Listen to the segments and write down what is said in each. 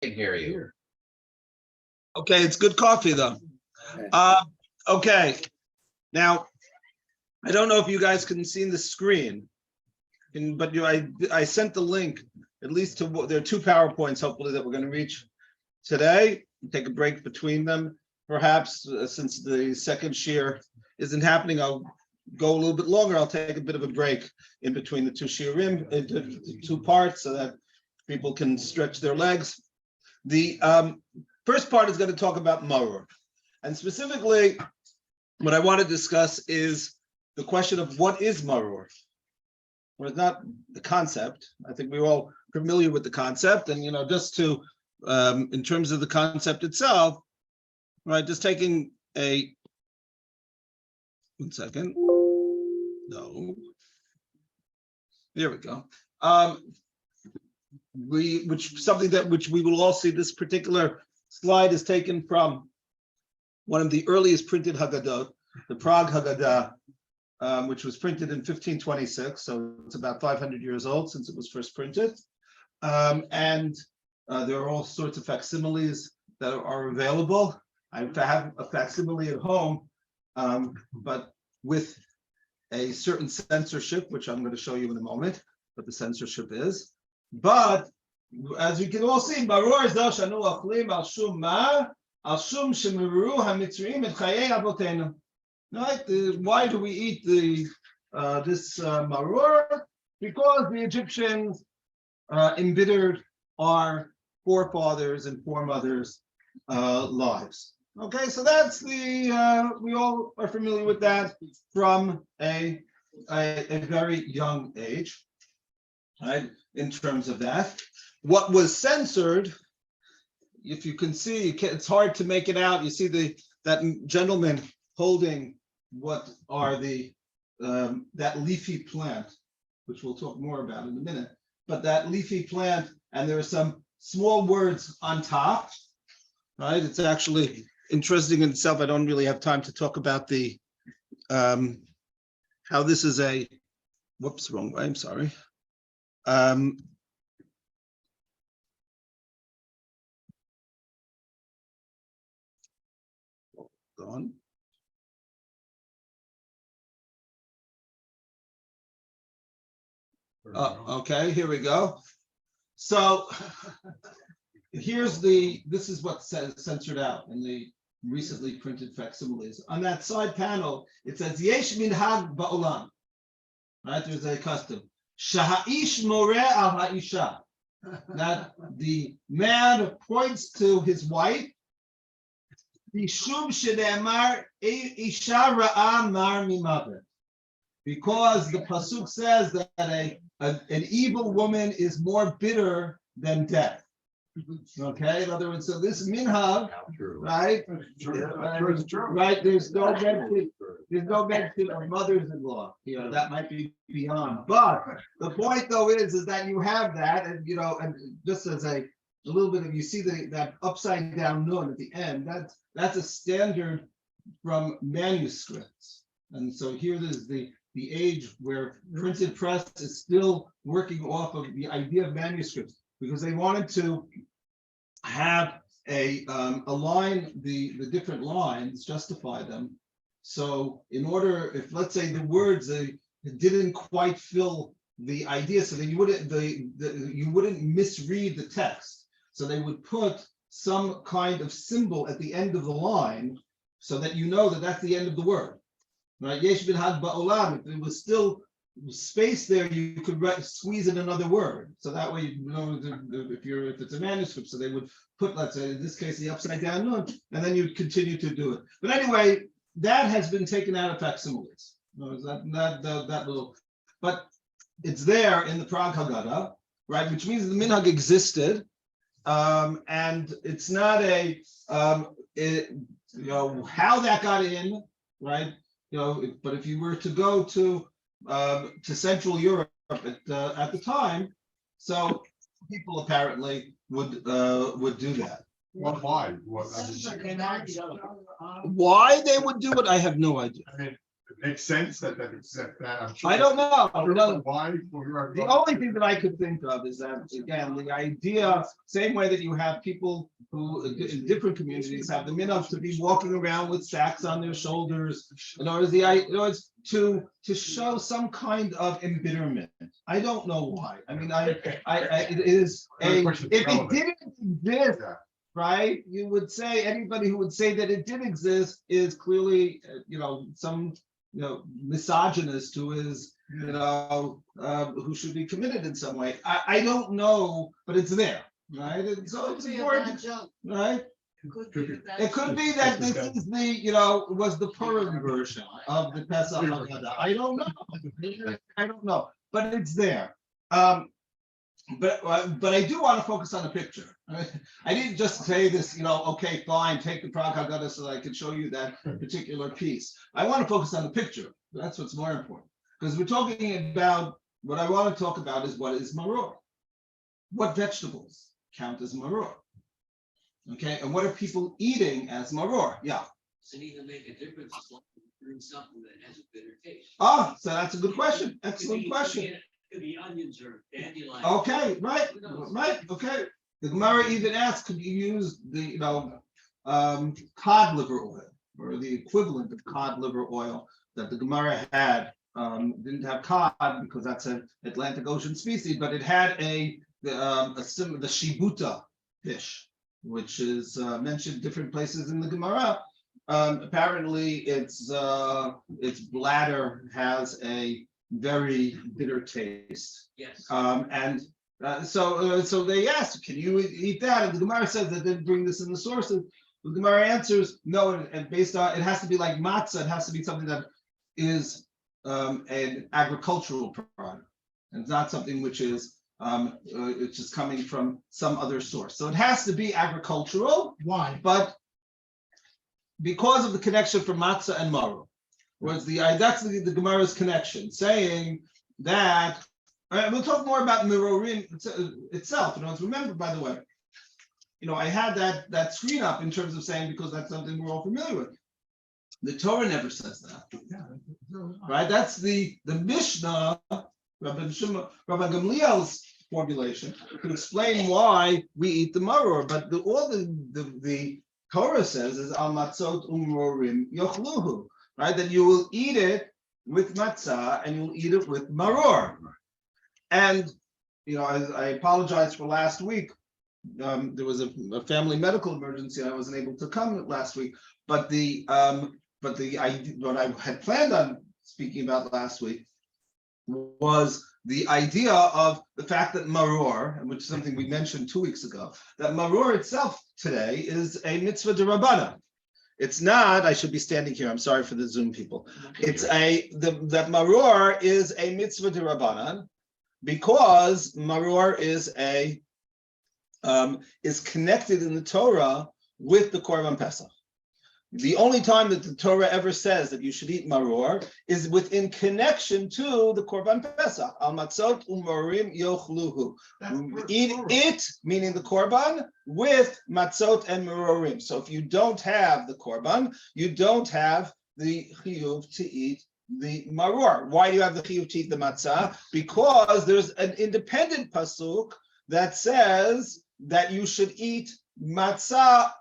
can hear you. Okay, it's good coffee though. Okay, now I don't know if you guys can see the screen, but I sent the link at least to there are two PowerPoints hopefully that we're going to reach today. Take a break between them, perhaps since the second shir isn't happening. I'll go a little bit longer. I'll take a bit of a break in between the two shirim, two parts, so that people can stretch their legs. The first part is going to talk about Maror, and specifically, what I want to discuss is the question of what is Maror. Well, it's not the concept. I think we're all familiar with the concept, and just to, in terms of the concept itself, right? Just taking a 1 second. No. There we go. Which we will all see. This particular slide is taken from one of the earliest printed Haggadot, the Prague Haggadah, which was printed in 1526. So it's about 500 years old since it was first printed. And there are all sorts of facsimiles that are available. I have a facsimile at home, but with a certain censorship, which I'm going to show you in a moment, what the censorship is. But as you can all see, Maror is shanu achlim al shum ma al shum shemiru hamitzriim et chayei avotenu. Right? Why do we eat this maror? Because the Egyptians embittered our forefathers and foremothers' lives. Okay, so that's we all are familiar with that from a very young age, right? In terms of that, what was censored, if you can see, it's hard to make it out. You see that gentleman holding what are that leafy plant, which we'll talk more about in a minute. But that leafy plant, and there are some small words on top, right? It's actually interesting in itself. I don't really have time to talk about the how this is a whoops, wrong way. I'm sorry. Hold on. Okay, here we go. So this is what's censored out in the recently printed facsimiles. On that side panel, it says Yesh minhag ba'olam. Right, there's a custom. Shaha'ish more al ha'isha. That the man points to his wife. Bishum shene'amar isha ra'a mar mimavet. Because the pasuk says that an evil woman is more bitter than death. Okay, in other words, so this minhag, right? Right, there's no mention of mothers-in-law. That might be beyond. But the point though is that you have that, and and just as a little bit of, you see that upside down nun at the end. That's a standard from manuscripts, and so here is the age where printed press is still working off of the idea of manuscripts, because they wanted to have align the different lines, justify them. So in order, if let's say the words didn't quite fill the idea, so then you wouldn't misread the text. So they would put some kind of symbol at the end of the line, so that that that's the end of the word. Right? Yesh binhag ba'olam. If it was still space there, you could squeeze in another word. So that way, if it's a manuscript, so they would put, let's say, in this case, the upside down nun, and then you'd continue to do it. But anyway, that has been taken out of facsimiles. That little, but it's there in the Prague Haggadah, right? Which means the minhag existed, and it's not how that got in, right? But if you were to go to Central Europe at the time, so people apparently would do that. Why? Why they would do it, I have no idea. I mean, It makes sense that it's that. I'm sure I don't know. why. The only thing that I could think of is that, again, the idea, same way that you have people who in different communities have the minhag to be walking around with sacks on their shoulders, in order to show some kind of embitterment. I don't know why. I mean, it is if it didn't exist, right? You would say anybody who would say that it did exist is clearly, some misogynist who is, who should be committed in some way. I don't know, but it's there, right? And so it's important, right? It could be that this is was the Purim version of the Pesach Haggadah. I don't know, but it's there. But I do want to focus on the picture. I didn't just say this, okay, fine, take the Prague Haggadah so that I can show you that particular piece. I want to focus on the picture. That's what's more important. Because we're talking about, what I want to talk about is what is Maror. What vegetables count as Maror? Okay, and what are people eating as Maror? Yeah. Does it even make a difference as long as you bring something that has a bitter taste? So that's a good question. Excellent question. Could be onions or dandelions. Okay, right. Okay. The Gemara even asks, could you use the cod liver oil or the equivalent of cod liver oil that the Gemara had? Didn't have cod because that's an Atlantic Ocean species, but it had the shibuta fish, which is mentioned different places in the Gemara. Apparently, its bladder has a very bitter taste. Yes. So they asked, can you eat that? And the Gemara says that they didn't bring this in the sources. The Gemara answers no, and based on it has to be like matzah. It has to be something that is an agricultural product, and it's not something which is it's just coming from some other source. So it has to be agricultural. Why? But because of the connection from matzah and maror. Was that's the Gemara's connection, saying that we'll talk more about Merorim itself. Remember, by the way, I had that screen up in terms of saying, because that's something we're all familiar with. The Torah never says that, right? That's the Mishnah, Rabbi Gamliel's formulation to explain why we eat the maror. But all the Torah says is al matzot umrorim yochluhu. Right, that you will eat it with matzah and you'll eat it with maror. And I apologize for last week. There was a family medical emergency. I wasn't able to come last week. But what I had planned on speaking about last week was the idea of the fact that maror, which is something we mentioned 2 weeks ago, that maror itself today is a mitzvah d'Rabbanan. It's not, I should be standing here, I'm sorry for the Zoom people. It's that maror is a mitzvah d'Rabbanan because maror is connected in the Torah with the Korban Pesach. The only time that the Torah ever says that you should eat maror is within connection to the Korban Pesach. Al matzot u'marorim yochluhu. Eat it, meaning the Korban, with matzot and marorim. So if you don't have the Korban, you don't have the chiyuv to eat the maror. Why do you have the chiyuv to eat the matzah? Because there's an independent pasuk that says that you should eat matzah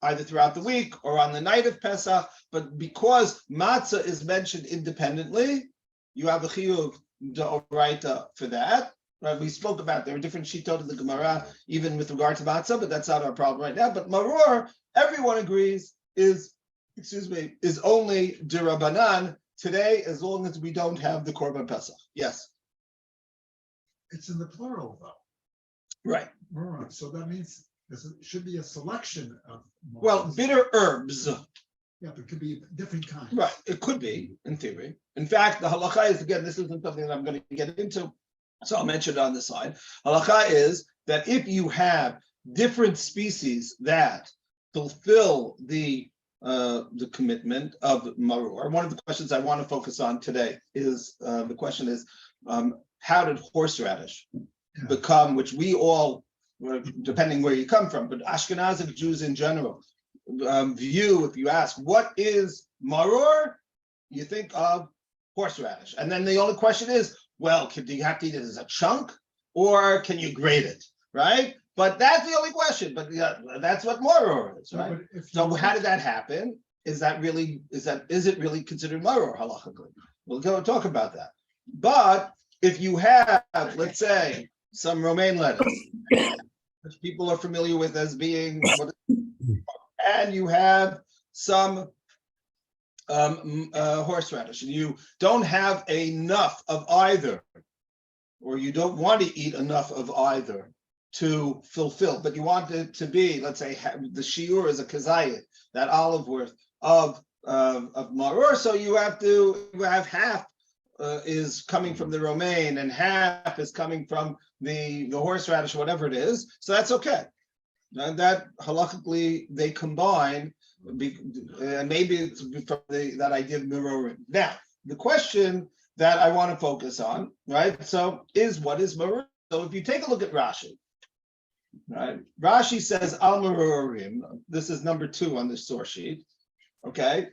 either throughout the week or on the night of Pesach, but because matzah is mentioned independently, you have the chiyuv d'oraita for that. Right? We spoke about there are different shitot of the Gemara, even with regard to matzah, but that's not our problem right now. But maror, everyone agrees, is only d'Rabbanan today, as long as we don't have the Korban Pesach. Yes. It's in the plural, though. Right. Right. So that means there should be a selection of. Well, bitter herbs. Yeah, but it could be different kinds. Right. It could be, in theory. In fact, the halacha is, again, this isn't something that I'm going to get into, so I'll mention it on the side. Halacha is that if you have different species that fulfill the commitment of maror, one of the questions I want to focus on today is the question is, how did horseradish become, which we all, depending where you come from, but Ashkenazic Jews in general view, if you ask, what is maror? you think of horseradish. And then the only question is, well, do you have to eat it as a chunk or can you grate it, right? But that's the only question. But that's what maror is, right? So how did that happen? Is it really considered maror halachically? We'll go and talk about that. But if you have, let's say, some romaine lettuce, which people are familiar with as being, and you have some horseradish, and you don't have enough of either, or you don't want to eat enough of either to fulfill, but you want it to be, let's say, the shiur is a kazayit, that olive worth of maror, so you have half is coming from the romaine and half is coming from the horseradish, whatever it is. So that's okay. And that halakhically they combine, maybe it's from that idea of marorim. Now, the question that I want to focus on, right? So what is maror? So if you take a look at Rashi, right? Rashi says al marorim. This is number 2 on the source sheet. Okay,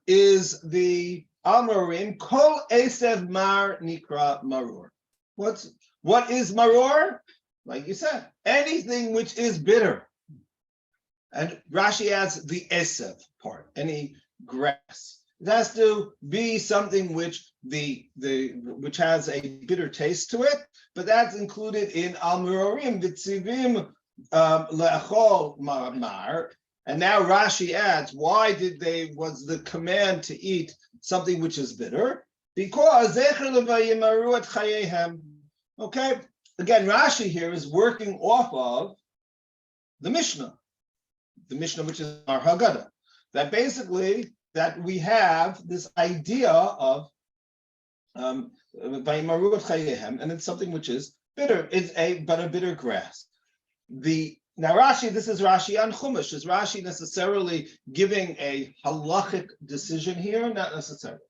is the al marorim kol esev mar nikra maror. What is maror? Like you said, anything which is bitter. And Rashi adds the esev part, any grass. It has to be something which which has a bitter taste to it, but that's included in al marorim v'tzivim le'achol mar. And now Rashi adds, why was the command to eat something which is bitter? Because okay, again, Rashi here is working off of the Mishnah which is our Haggadah, that basically that we have this idea of and it's something which is bitter. It's a bitter grass. Now Rashi, this is Rashi on Chumash. Is Rashi necessarily giving a halachic decision here? Not necessarily.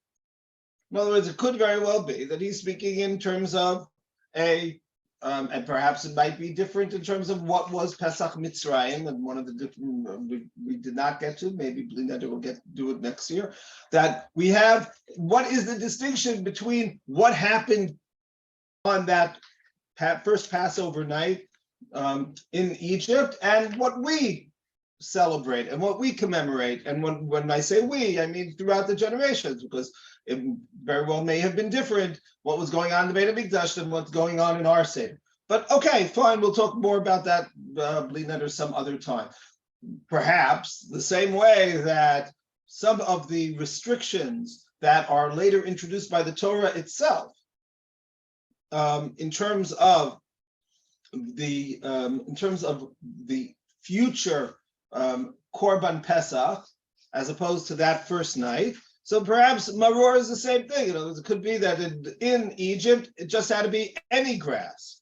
In other words, it could very well be that he's speaking in terms of and perhaps it might be different in terms of what was Pesach Mitzrayim, and one of the different we did not get to. Maybe Blineder will do it next year. That we have, what is the distinction between what happened on that first Passover night in Egypt and what we celebrate and what we commemorate? And when I say we, I mean throughout the generations, because it very well may have been different what was going on in the Beit HaMikdash than what's going on in our Seder. But okay, fine, we'll talk more about that Blineder some other time. Perhaps the same way that some of the restrictions that are later introduced by the Torah itself, in terms of the future Korban Pesach, as opposed to that first night. So perhaps maror is the same thing. It could be that in Egypt, it just had to be any grass,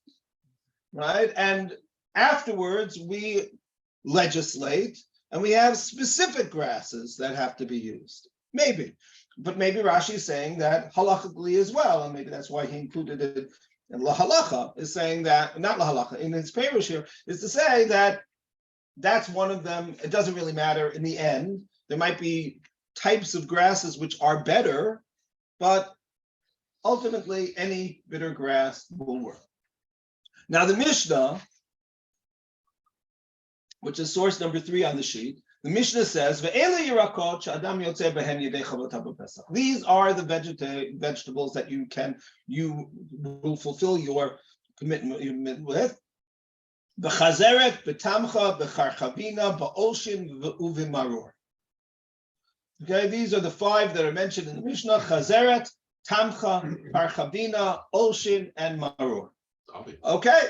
right? And afterwards, we legislate, and we have specific grasses that have to be used. Maybe. But maybe Rashi is saying that halachically as well, and maybe that's why he included it in La Halacha, is saying that, not La Halacha, in his Perush here, is to say that that's one of them. It doesn't really matter in the end. There might be types of grasses which are better, but ultimately any bitter grass will work. Now the Mishnah, which is source number 3 on the sheet, the Mishnah says, these are the vegetables that you will fulfill your commitment with. B'chazeret, b'tamcha, b'charchavina, b'olshin, v'uvimaror. Okay, these are the 5 that are mentioned in the Mishnah: Chazeret, Tamcha, Parchavina, Olshin, and Maror. Okay,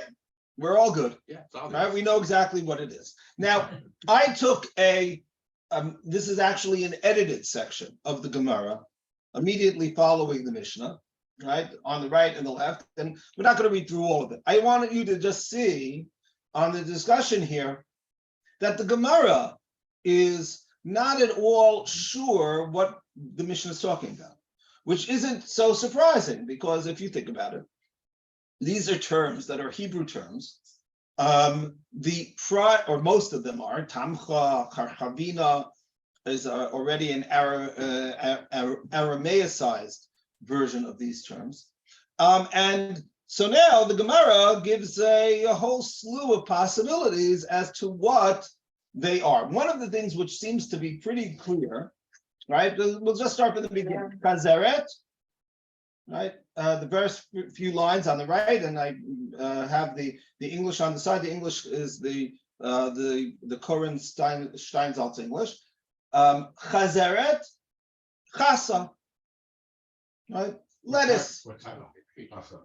we're all good. Yeah, right? We know exactly what it is. Now, I took this is actually an edited section of the Gemara, immediately following the Mishnah, right? On the right and the left, and we're not going to read through all of it. I wanted you to just see on the discussion here that the Gemara is not at all sure what the Mishnah is talking about, which isn't so surprising, because if you think about it, these are terms that are Hebrew terms. Or most of them are Tamcha, Karchavina, already an Aramaicized version of these terms. And so now the Gemara gives a whole slew of possibilities as to what they are. One of the things which seems to be pretty clear, right? We'll just start from the beginning. Chazeret, right? The first few lines on the right, and I have the English on the side. The English is the Koren Steinsaltz English. Chazeret, chasa, right? Lettuce. What type of pasta?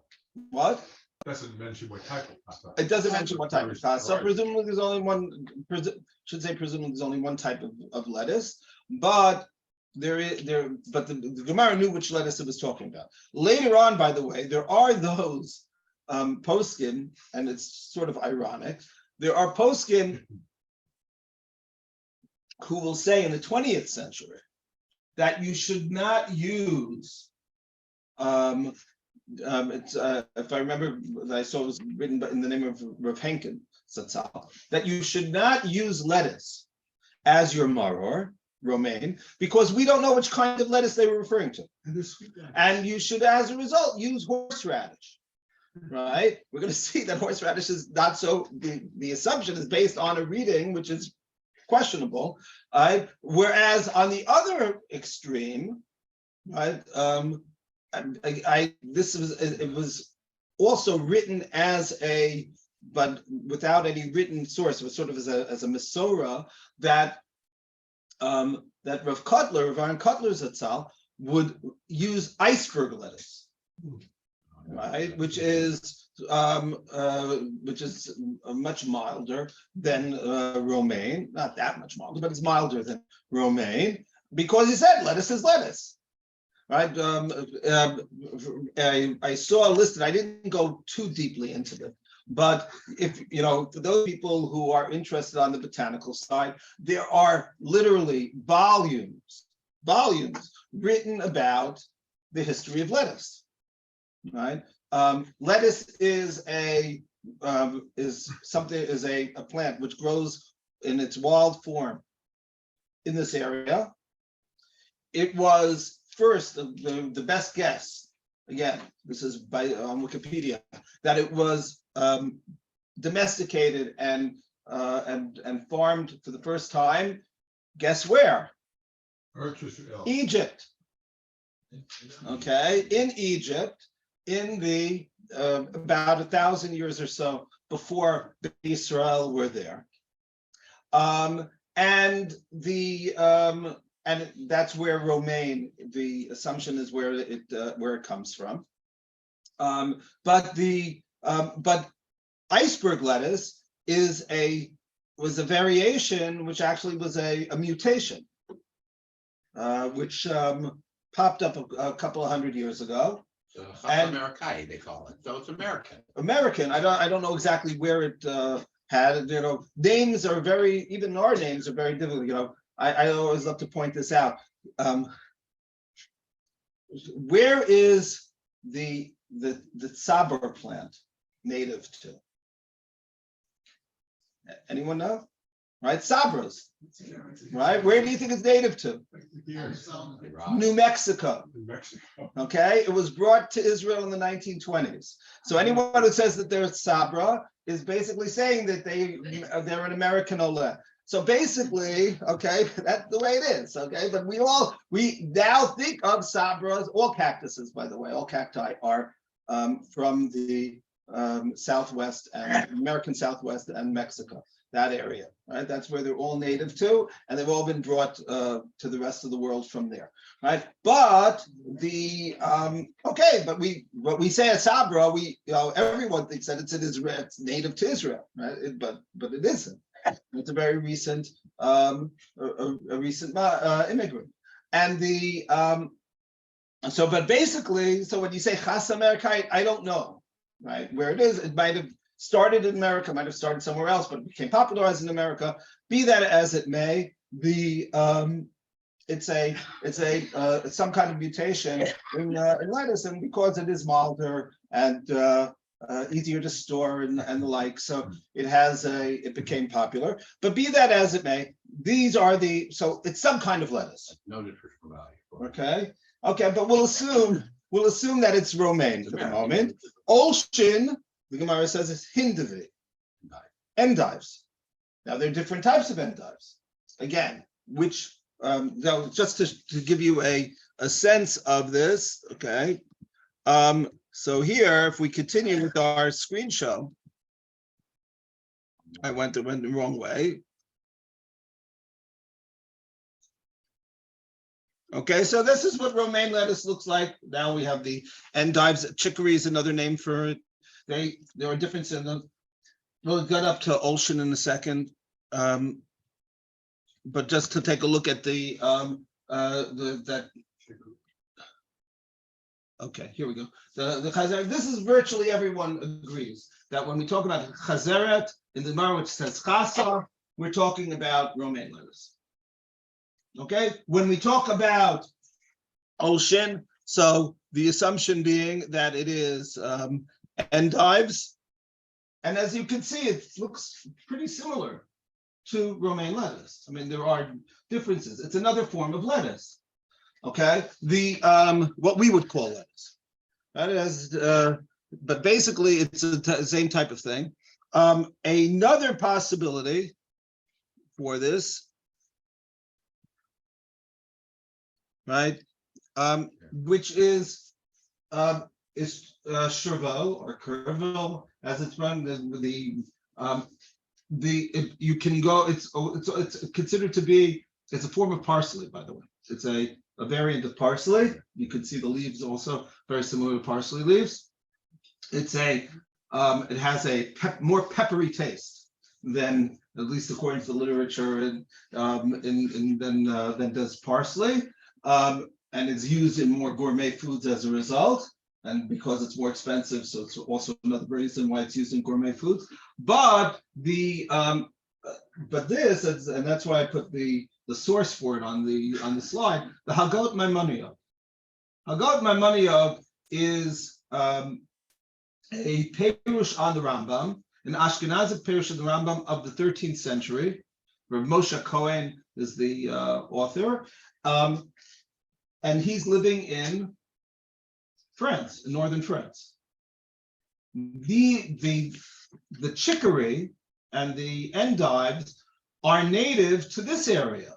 What? Doesn't mention what type of pasta. It doesn't mention what type of pasta. So Right. presumably there's only one. Presumably there's only one type of lettuce, but But the Gemara knew which lettuce it was talking about. Later on, by the way, there are those poskim, and it's sort of ironic. There are poskim who will say in the 20th century that you should not use. If I remember, I saw it was written in the name of Rav Henkin Zatzal, that you should not use lettuce as your maror, romaine, because we don't know which kind of lettuce they were referring to. And you should, as a result, use horseradish, right? We're going to see that horseradish is not so, the assumption is based on a reading, which is questionable, right? Whereas on the other extreme, right, it was also written as but without any written source. It was sort of as a Mesora that that Rav Aaron Kotler Zatzal would use iceberg lettuce, right? Which is much milder than romaine. Not that much milder, but it's milder than romaine, because he said lettuce is lettuce. Right, I saw listed. I didn't go too deeply into it, but if for those people who are interested on the botanical side, there are literally volumes written about the history of lettuce. Right, lettuce is a plant which grows in its wild form in this area. It was first, the best guess, again, this is on Wikipedia, that it was domesticated and farmed for the first time. Guess where? Egypt. Okay, in Egypt, in the about 1,000 years or so before Israel were there, and that's where romaine, the assumption is where it comes from. But iceberg lettuce was a variation, which actually was a mutation, which popped up a couple of hundred years ago. And Americai, they call it. So it's American. American. I don't know exactly where it had. Names are even our names are very difficult. I always love to point this out. Where is the sabor plant native to? Anyone know? Right, sabras. Right, where do you think it's native to? New Mexico. Okay, it was brought to Israel in the 1920s. So anyone who says that they're sabra is basically saying that they're an American Oleh. So basically, okay, that's the way it is, okay? But we now think of sabras, all cactuses, by the way, all cacti are from the Southwest and American Southwest and Mexico, that area, right? That's where they're all native to, and they've all been brought to the rest of the world from there, right? But but we say a sabra, everyone thinks that it's in Israel, it's native to Israel, right? But it isn't. It's a very recent, immigrant, and but basically, so when you say Chas Amerikait, I don't know, right, where it is. It might have started in America, might have started somewhere else, but it became popularized in America. Be that as it may, it's some kind of mutation in lettuce, and because it is milder and easier to store and the like. So it became popular. But be that as it may, these are so it's some kind of lettuce. No nutritional value. Okay, but we'll assume that it's romaine for the moment. Olshin, the Gemara says, is hindavi, endives. Now there are different types of endives. Again, which now just to give you a sense of this, okay. So here, if we continue with our screen show, I went the wrong way. Okay, so this is what romaine lettuce looks like. Now we have the endives. Chicory is another name for it. There are differences in them. We'll get up to Olshin in a second. But just to take a look at okay, here we go. The chazeret. This is virtually everyone agrees that when we talk about chazeret in the Maror, which says chasa, we're talking about romaine lettuce. Okay, when we talk about Olshin, so the assumption being that it is endives, and as you can see, it looks pretty similar to romaine lettuce. I mean, there are differences. It's another form of lettuce. Okay, what we would call lettuce. That is, but basically, it's the same type of thing. Another possibility for this, right, which is chervil or curvil, as it's run. You can go. It's considered to be. It's a form of parsley, by the way. It's a variant of parsley. You can see the leaves also very similar to parsley leaves. It has a more peppery taste than, at least according to the literature, than does parsley. And it's used in more gourmet foods as a result. And because it's more expensive, so it's also another reason why it's used in gourmet foods. But this, and that's why I put the source for it on the slide. The Hagot Maimonides. Hagot Maimonides is a Perush on the Rambam, an Ashkenazic Perush on the Rambam of the 13th century. Rav Moshe Cohen is the author, and he's living in France, in northern France. The chicory and the endives are native to this area,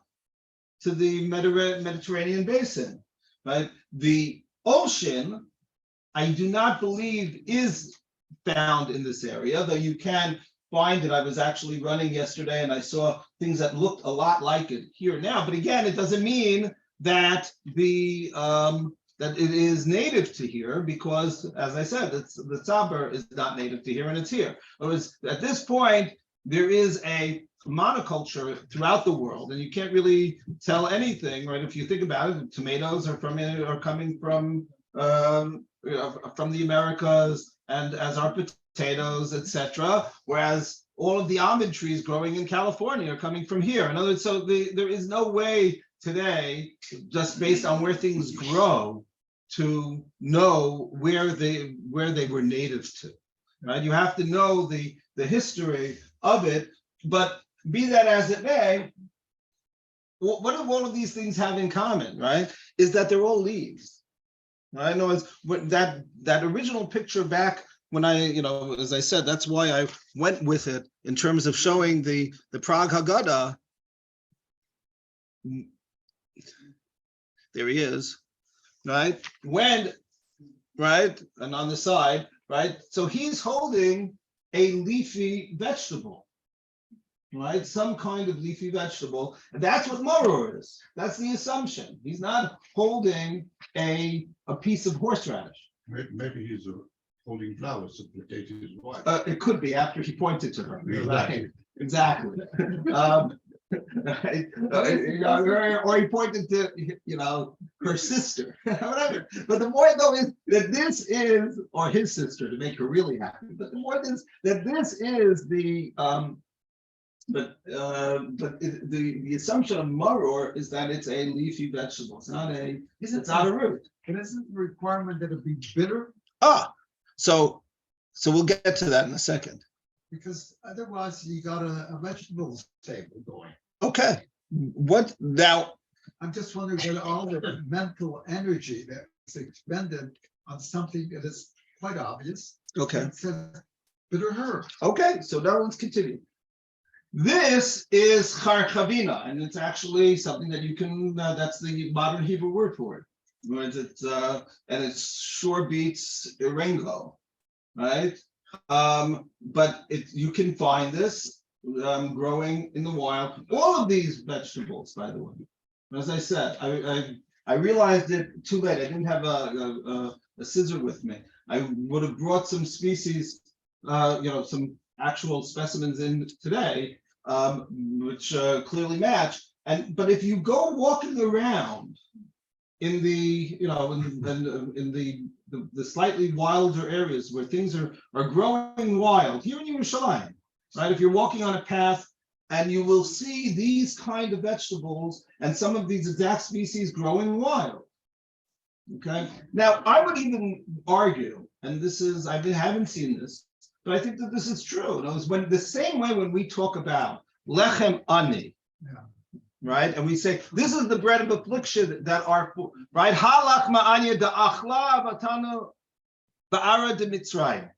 to the Mediterranean basin, right? The ocean, I do not believe is found in this area, though you can find it. I was actually running yesterday and I saw things that looked a lot like it here now. But again, it doesn't mean that that it is native to here, because, as I said, the tzaber is not native to here, and it's here. At this point, there is a monoculture throughout the world, and you can't really tell anything, right? If you think about it, tomatoes are coming from the Americas, and as are potatoes, etc. Whereas all of the almond trees growing in California are coming from here. In other words, so there is no way today, just based on where things grow, to know where they were native to, right? You have to know the history of it. But be that as it may, what do all of these things have in common, right? Is that they're all leaves, right? No, it's that original picture back when as I said, that's why I went with it in terms of showing the Prague Haggadah. There he is, right? And on the side, right? So he's holding a leafy vegetable, right? Some kind of leafy vegetable. And that's what Maror is. That's the assumption. He's not holding a piece of horseradish. Maybe he's holding flowers to placate his wife. It could be after he pointed to her. Exactly. Or he pointed to, her sister, whatever. But the more though is that this is, or his sister, to make her really happy. But the more is that this is the the assumption of maror is that it's a leafy vegetable. It's not a root. It isn't the requirement that it be bitter. So So we'll get to that in a second. Because otherwise you got a vegetables table going. Okay. What now? I'm just wondering what all the mental energy that's expended on something that is quite obvious. Okay. It says bitter herb. Okay. So now let's continue. This is charchavina, and it's actually something that you can. That's the modern Hebrew word for it. Whereas it's and it sure beats irengo, right? But you can find this growing in the wild. All of these vegetables, by the way. As I said, I realized it too late. I didn't have a scissor with me. I would have brought some species, some actual specimens in today, which clearly match. But if you go walking around in the the slightly wilder areas where things are growing wild, here in Yerushalayim, right? If you're walking on a path and you will see these kind of vegetables and some of these exact species growing wild. Okay. Now I would even argue, and this is I haven't seen this, but I think that this is true. It was when the same way when we talk about lechem ani, right, and we say this is the bread of affliction that are right. Halach ma'anya da'achla vatanu ba'ara de Mitzrayim.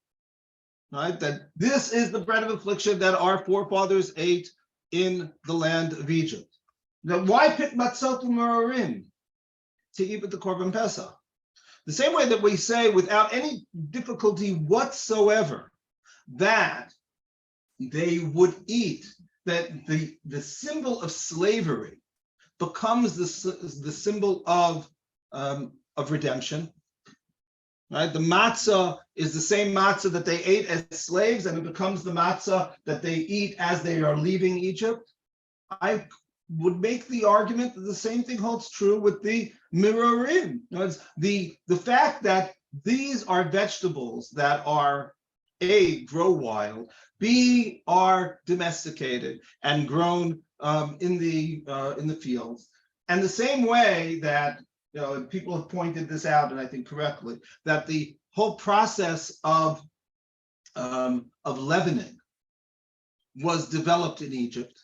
Right, that this is the bread of affliction that our forefathers ate in the land of Egypt. Now, why pick matzot u'marorim to eat with the Korban Pesach? The same way that we say without any difficulty whatsoever that they would eat, that the symbol of slavery becomes the symbol of redemption. Right, the matzah is the same matzah that they ate as slaves, and it becomes the matzah that they eat as they are leaving Egypt. I would make the argument that the same thing holds true with the mirorim. The fact that these are vegetables that are A, grow wild, B, are domesticated and grown in the fields, and the same way that people have pointed this out, and I think correctly, that the whole process of leavening was developed in Egypt.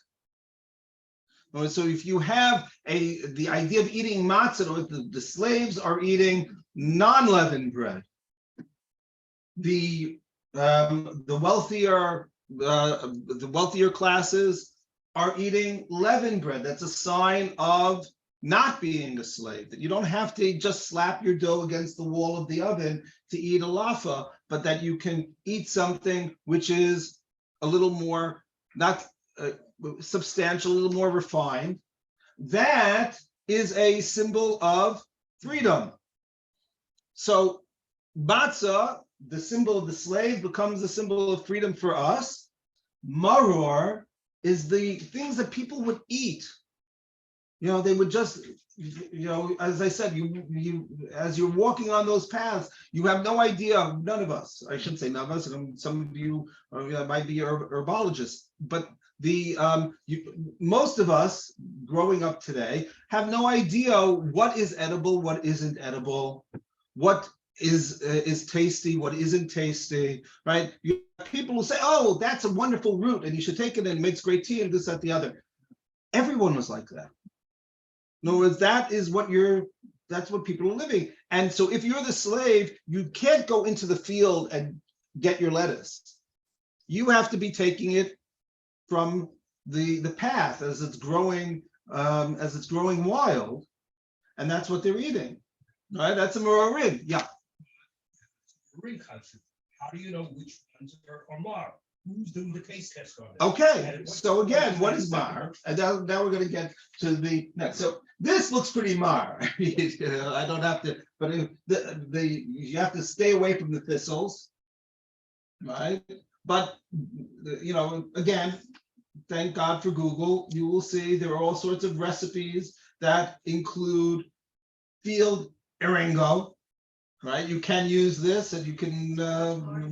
So if you have the idea of eating matzah, the slaves are eating non-leavened bread. The wealthier classes are eating leavened bread. That's a sign of not being a slave, that you don't have to just slap your dough against the wall of the oven to eat a lafa, but that you can eat something which is a little more, not substantial, a little more refined. That is a symbol of freedom. So matzah, the symbol of the slave, becomes the symbol of freedom for us. Maror is the things that people would eat. They would just, as I said, you as you're walking on those paths, you have no idea. None of us, I shouldn't say none of us. Some of you might be herbologists, but most of us growing up today have no idea what is edible, what isn't edible, what is tasty, what isn't tasty, right? People will say, "Oh, that's a wonderful root, and you should take it, and it makes great tea, and this, that, the other." Everyone was like that. In other words, that's what people are living. And so if you're the slave, you can't go into the field and get your lettuce. You have to be taking it from the path as it's growing wild, and that's what they're eating. Right? That's a marorim. Yeah. How do you know which ones are mar? Who's doing the taste test on it? Okay, so again, what is mar? And now we're going to get to the next. So this looks pretty mar. I don't have to, but you have to stay away from the thistles, right? But again, thank God for Google. You will see there are all sorts of recipes that include field eringo. Right, you can use this, and you can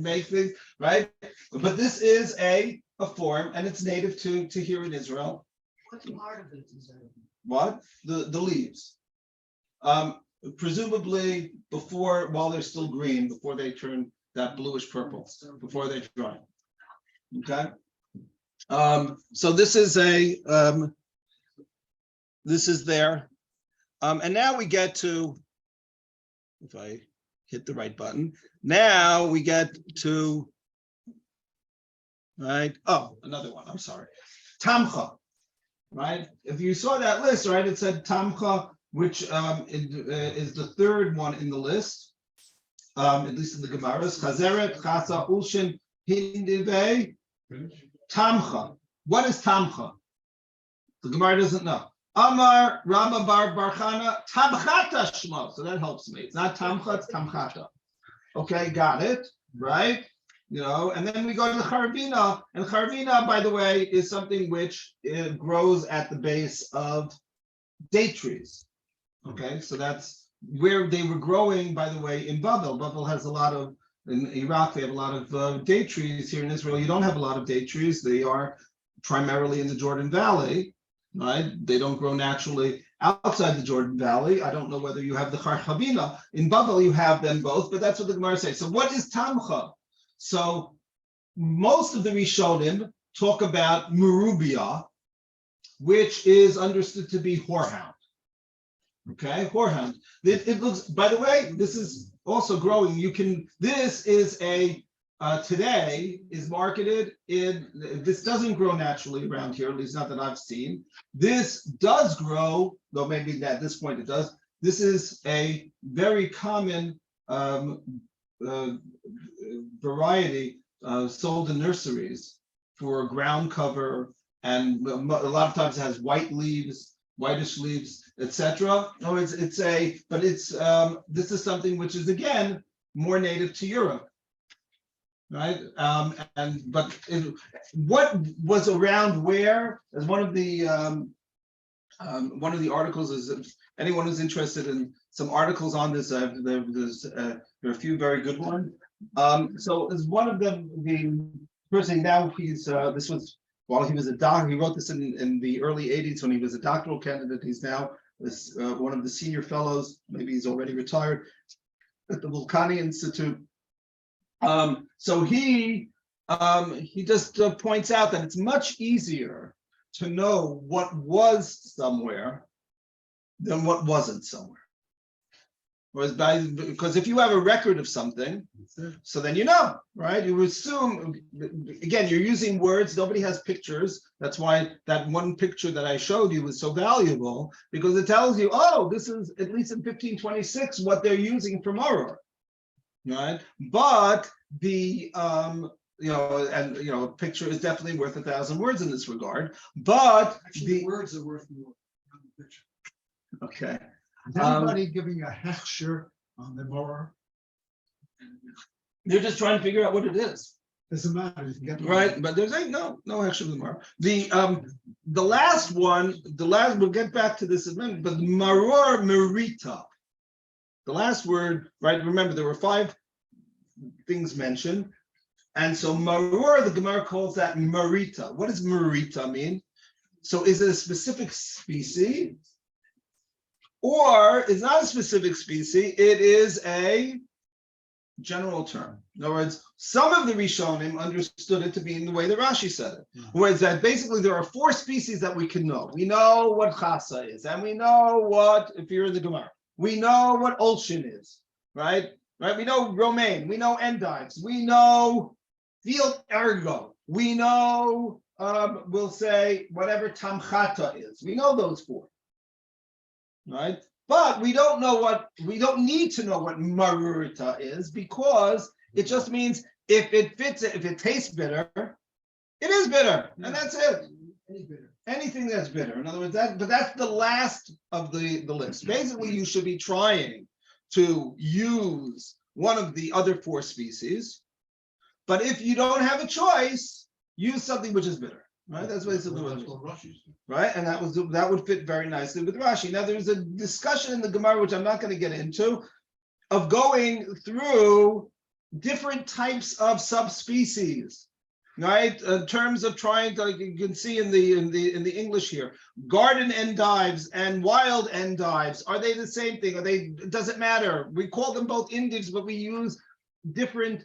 make things, right? But this is a form, and it's native to here in Israel. What part of it is that? What? The leaves. Presumably while they're still green, before they turn that bluish purple before they dry. Okay. So this is there. And now we get to, if I hit the right button, now we get to, right? Oh, another one, I'm sorry. Tamcha, right? If you saw that list, right, it said Tamcha, which is the third one in the list, at least in the Gemaras. Chazeret, Chasa, Ulshin, Hindivei, Tamcha. What is Tamcha? The Gemara doesn't know. Amar Rama Bar Barchana Tamchata Shmo. So that helps me. It's not Tamcha, it's Tamchata. Okay, got it, right? You know, and then we go to the Charvina, and Charvina, by the way, is something which grows at the base of date trees. Okay, so that's where they were growing, by the way, in Babel. Babel has a lot of, in Iraq, they have a lot of date trees. Here in Israel, you don't have a lot of date trees. They are primarily in the Jordan Valley, right? They don't grow naturally outside the Jordan Valley. I don't know whether you have the Charchavina. In Babel, you have them both, but that's what the Gemara says. So what is Tamcha? So most of the Rishonim talk about Merubia, which is understood to be whorehound. Okay, whorehound. It looks, by the way, this is also growing. You can, this is a, today is marketed in, this doesn't grow naturally around here, at least not that I've seen. This does grow, though maybe at this point it does. This is a very common variety sold in nurseries for ground cover, and a lot of times it has white leaves, whitish leaves, etc. No, it's this is something which is again more native to Europe, right? What was around where, as one of the articles is, if anyone who's interested in some articles on this, there are a few very good ones. So as one of them, the person now he's this was while he was a doctor, he wrote this in the early 80s when he was a doctoral candidate. He's now one of the senior fellows, maybe he's already retired, at the Vulcani Institute. So he just points out that it's much easier to know what was somewhere than what wasn't somewhere. Whereas because if you have a record of something, so then you know, right? You assume, again, you're using words, nobody has pictures. That's why that one picture that I showed you was so valuable, because it tells you, oh, this is, at least in 1526, what they're using for Maror, right? But the, a picture is definitely worth 1,000 words in this regard, but Actually, the words are worth more than the picture. Okay. Is anybody giving a hechsher on the Maror? They're just trying to figure out what it is. Doesn't matter. You can get Right, but there's no actually more. The last one, we'll get back to this in a minute, but Maror Merita. The last word, right? Remember, there were 5 things mentioned. And so Maror, the Gemara calls that Merita. What does Merita mean? So is it a specific species? Or it's not a specific species, it is a general term. In other words, some of the Rishonim understood it to be in the way that Rashi said it. Whereas that basically there are 4 species that we can know. We know what chasa is, and we know what, if you're in the Gemara, we know what ulshin is, right? Right? We know romaine, we know endives, we know field ergo, we know, we'll say, whatever tamchata is. We know those 4. Right, but we don't need to know what marurita is, because it just means if it fits it, if it tastes bitter, it is bitter, and that's it. Anything that's bitter. In other words, but that's the last of the list. Basically, you should be trying to use one of the other 4 species, but if you don't have a choice, use something which is bitter. Right, that's basically what right, and that would fit very nicely with Rashi. Now, there's a discussion in the Gemara, which I'm not going to get into, of going through different types of subspecies, right? In terms of trying to, like you can see in the English here, garden endives and wild endives, are they the same thing? Does it matter? We call them both endives, but we use different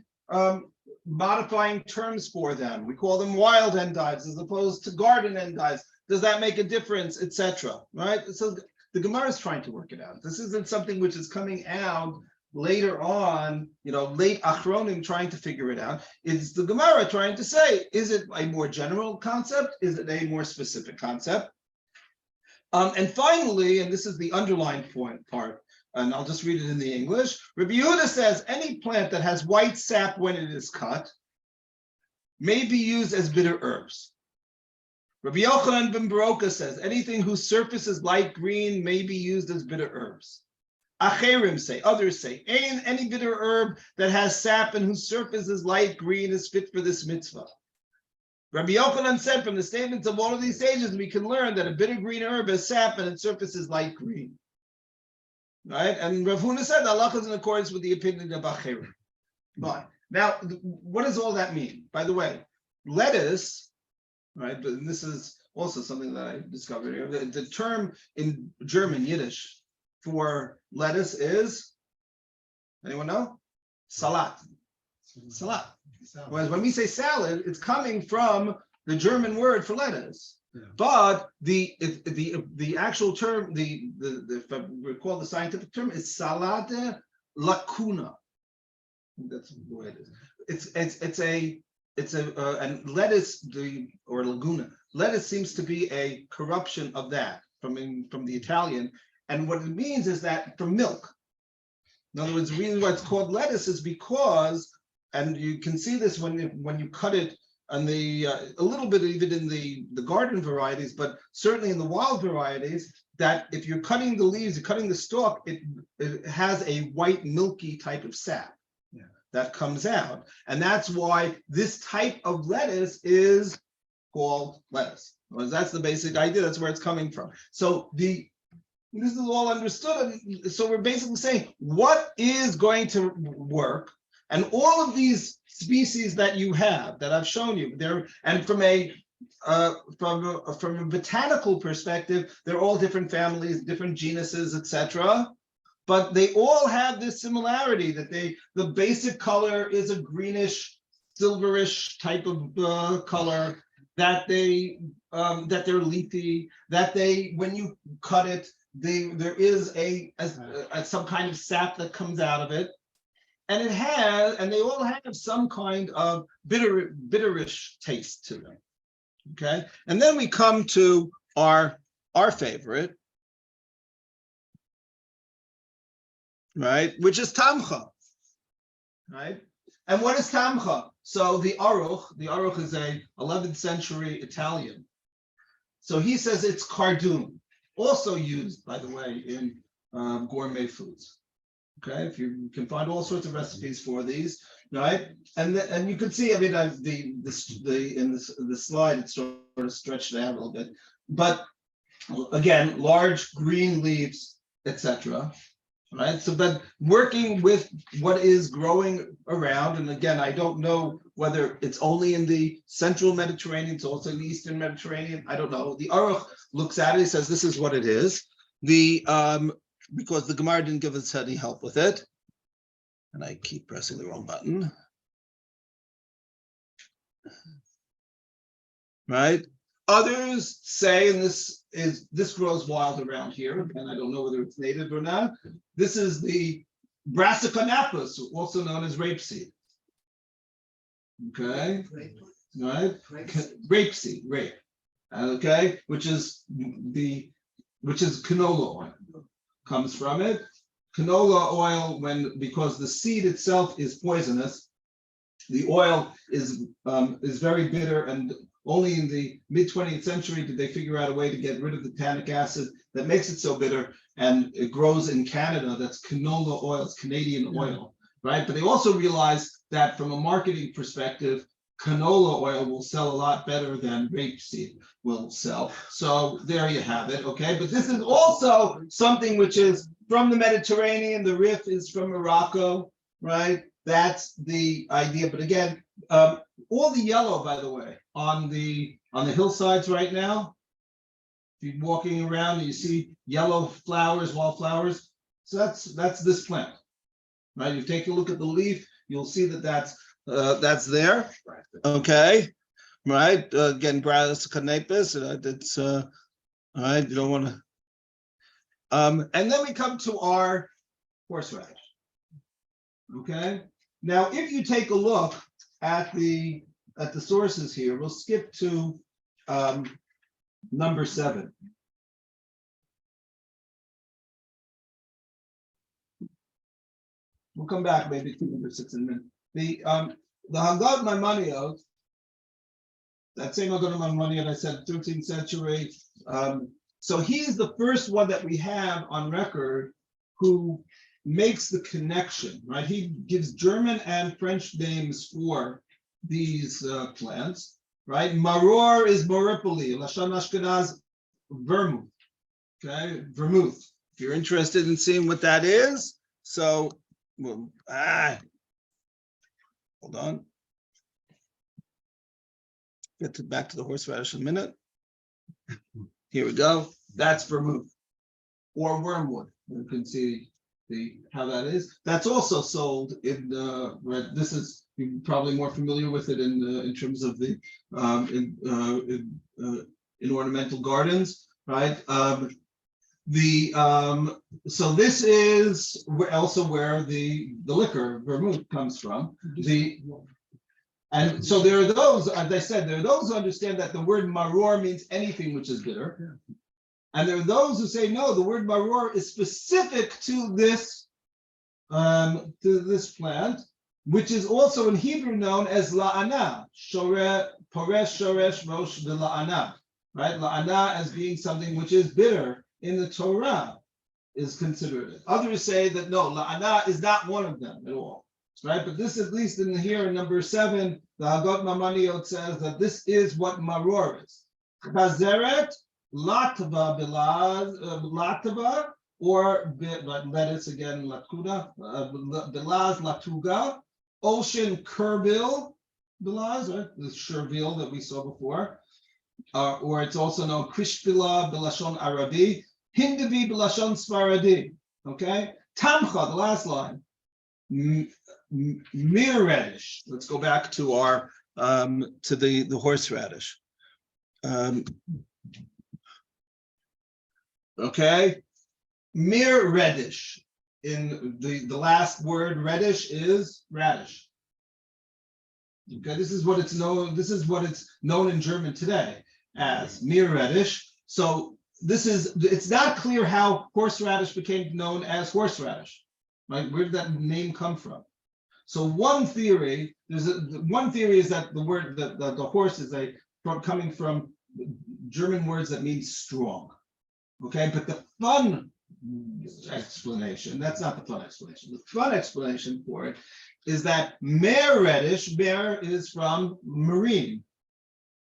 modifying terms for them. We call them wild endives as opposed to garden endives. Does that make a difference, etc.? Right? So the Gemara is trying to work it out. This isn't something which is coming out later on, late Achronim trying to figure it out. It's the Gemara trying to say, is it a more general concept? Is it a more specific concept? And finally, and this is the underlined part, and I'll just read it in the English. Rabbi Yehuda says any plant that has white sap when it is cut may be used as bitter herbs. Rabbi Yochanan ben Baroka says anything whose surface is light green may be used as bitter herbs. Acherim say, others say, any bitter herb that has sap and whose surface is light green is fit for this mitzvah. Rabbi Yochanan said from the statements of all of these sages, we can learn that a bitter green herb has sap and its surface is light green. Right? And Rav Huna said that halacha is in accordance with the opinion of Acherim. But now, what does all that mean? By the way, lettuce, right? And this is also something that I discovered here. The term in German, Yiddish, for lettuce is, anyone know? Salat. Salat. Whereas when we say salad, it's coming from the German word for lettuce. Yeah. But the actual term, if I recall the scientific term, is salade lacuna. That's the way it is. It's a and lettuce or laguna. Lettuce seems to be a corruption of that from the Italian, and what it means is that from milk. In other words, the reason why it's called lettuce is because, and you can see this when you cut it on a little bit even in the garden varieties, but certainly in the wild varieties, that if you're cutting the leaves, you're cutting the stalk, it has a white milky type of sap that comes out. And that's why this type of lettuce is called lettuce. Well, that's the basic idea, that's where it's coming from. So this is all understood. So we're basically saying what is going to work. And all of these species that you have, that I've shown you, and from a botanical perspective, they're all different families, different genuses, etc. But they all have this similarity that the basic color is a greenish, silverish type of color. That they're leafy. That when you cut it, there is some kind of sap that comes out of it. And they all have some kind of bitterish taste to them. Okay, and then we come to our favorite, right, which is tamcha, right? And what is tamcha? So the aruch is a 11th century Italian. So he says it's cardoon, also used, by the way, in gourmet foods. Okay, if you can find all sorts of recipes for these, right? And you can see, I mean, the slide, it's sort of stretched out a little bit, but again, large green leaves, etc. Right? So, but working with what is growing around, and again, I don't know whether it's only in the central Mediterranean, it's also in the Eastern Mediterranean. I don't know. The Aruch looks at it, he says, this is what it is. Because the Gemara didn't give us any help with it. And I keep pressing the wrong button. Right? Others say, and this grows wild around here, and I don't know whether it's native or not. This is the Brassica napus, also known as rapeseed. Okay, right? Rapeseed, rape. Okay, which is canola oil. Comes from it. Canola oil, because the seed itself is poisonous, the oil is very bitter, and only in the mid-20th century did they figure out a way to get rid of the tannic acid that makes it so bitter, and it grows in Canada. That's canola oil, it's Canadian oil, right? But they also realized that from a marketing perspective, canola oil will sell a lot better than rapeseed will sell. So there you have it, okay? But this is also something which is from the Mediterranean. The Rif is from Morocco, right? That's the idea. But again, all the yellow, by the way, on the hillsides right now, if you're walking around and you see yellow flowers, wallflowers, so that's this plant, right? You take a look at the leaf, you'll see that that's That's there. Okay, right. Again, Brass Canapus. It's all right. You don't want to. And then we come to our horseradish. Okay. Now, if you take a look at the sources here, we'll skip to number 7. We'll come back maybe to number 6 in a minute. The Haggadah Maimonides, that same Haggadah Maimonides I said, 13th century. So he is the first one that we have on record who makes the connection, right? He gives German and French names for these plants, right? Maror is Moripoli, Lashon Ashkenaz, vermouth, okay? Vermouth. If you're interested in seeing what that is, so, well, hold on. Get back to the horseradish in a minute. Here we go. That's vermouth or wormwood. You can see how that is. That's also sold in right. This is, you're probably more familiar with it in terms of the in ornamental gardens, right? So this is also where the liquor vermouth comes from. And so there are those, as I said, there are those who understand that the word maror means anything which is bitter. And there are those who say, no, the word maror is specific to this plant, which is also in Hebrew known as la'ana, poresh shoresh rosh de la'ana, right? La'ana as being something which is bitter in the Torah is considered it. Others say that no, la'ana is not one of them at all. Right, but this, at least in here in number 7, the Haggadah Maimonides says that this is what maror is. Chazeret, latva, latva, or lettuce again, latkuda, bilaz, latuga, ocean kerbil, bilaz, right? The shervil that we saw before, or it's also known krishpila, bilashon Arabi, hindavi, bilashon Sfaradi. Okay, tamcha, the last line. Mere radish. Let's go back to our to the horseradish. Okay, mere radish. In the last word reddish is radish. Okay, this is what it's known. This is what it's known in German today as mere radish. So it's not clear how horseradish became known as horseradish. Right? Where did that name come from? So one theory is that the word the horse is coming from German words that mean strong. Okay, but the fun explanation, that's not the fun explanation. The fun explanation for it is that mere radish, mere is from marine,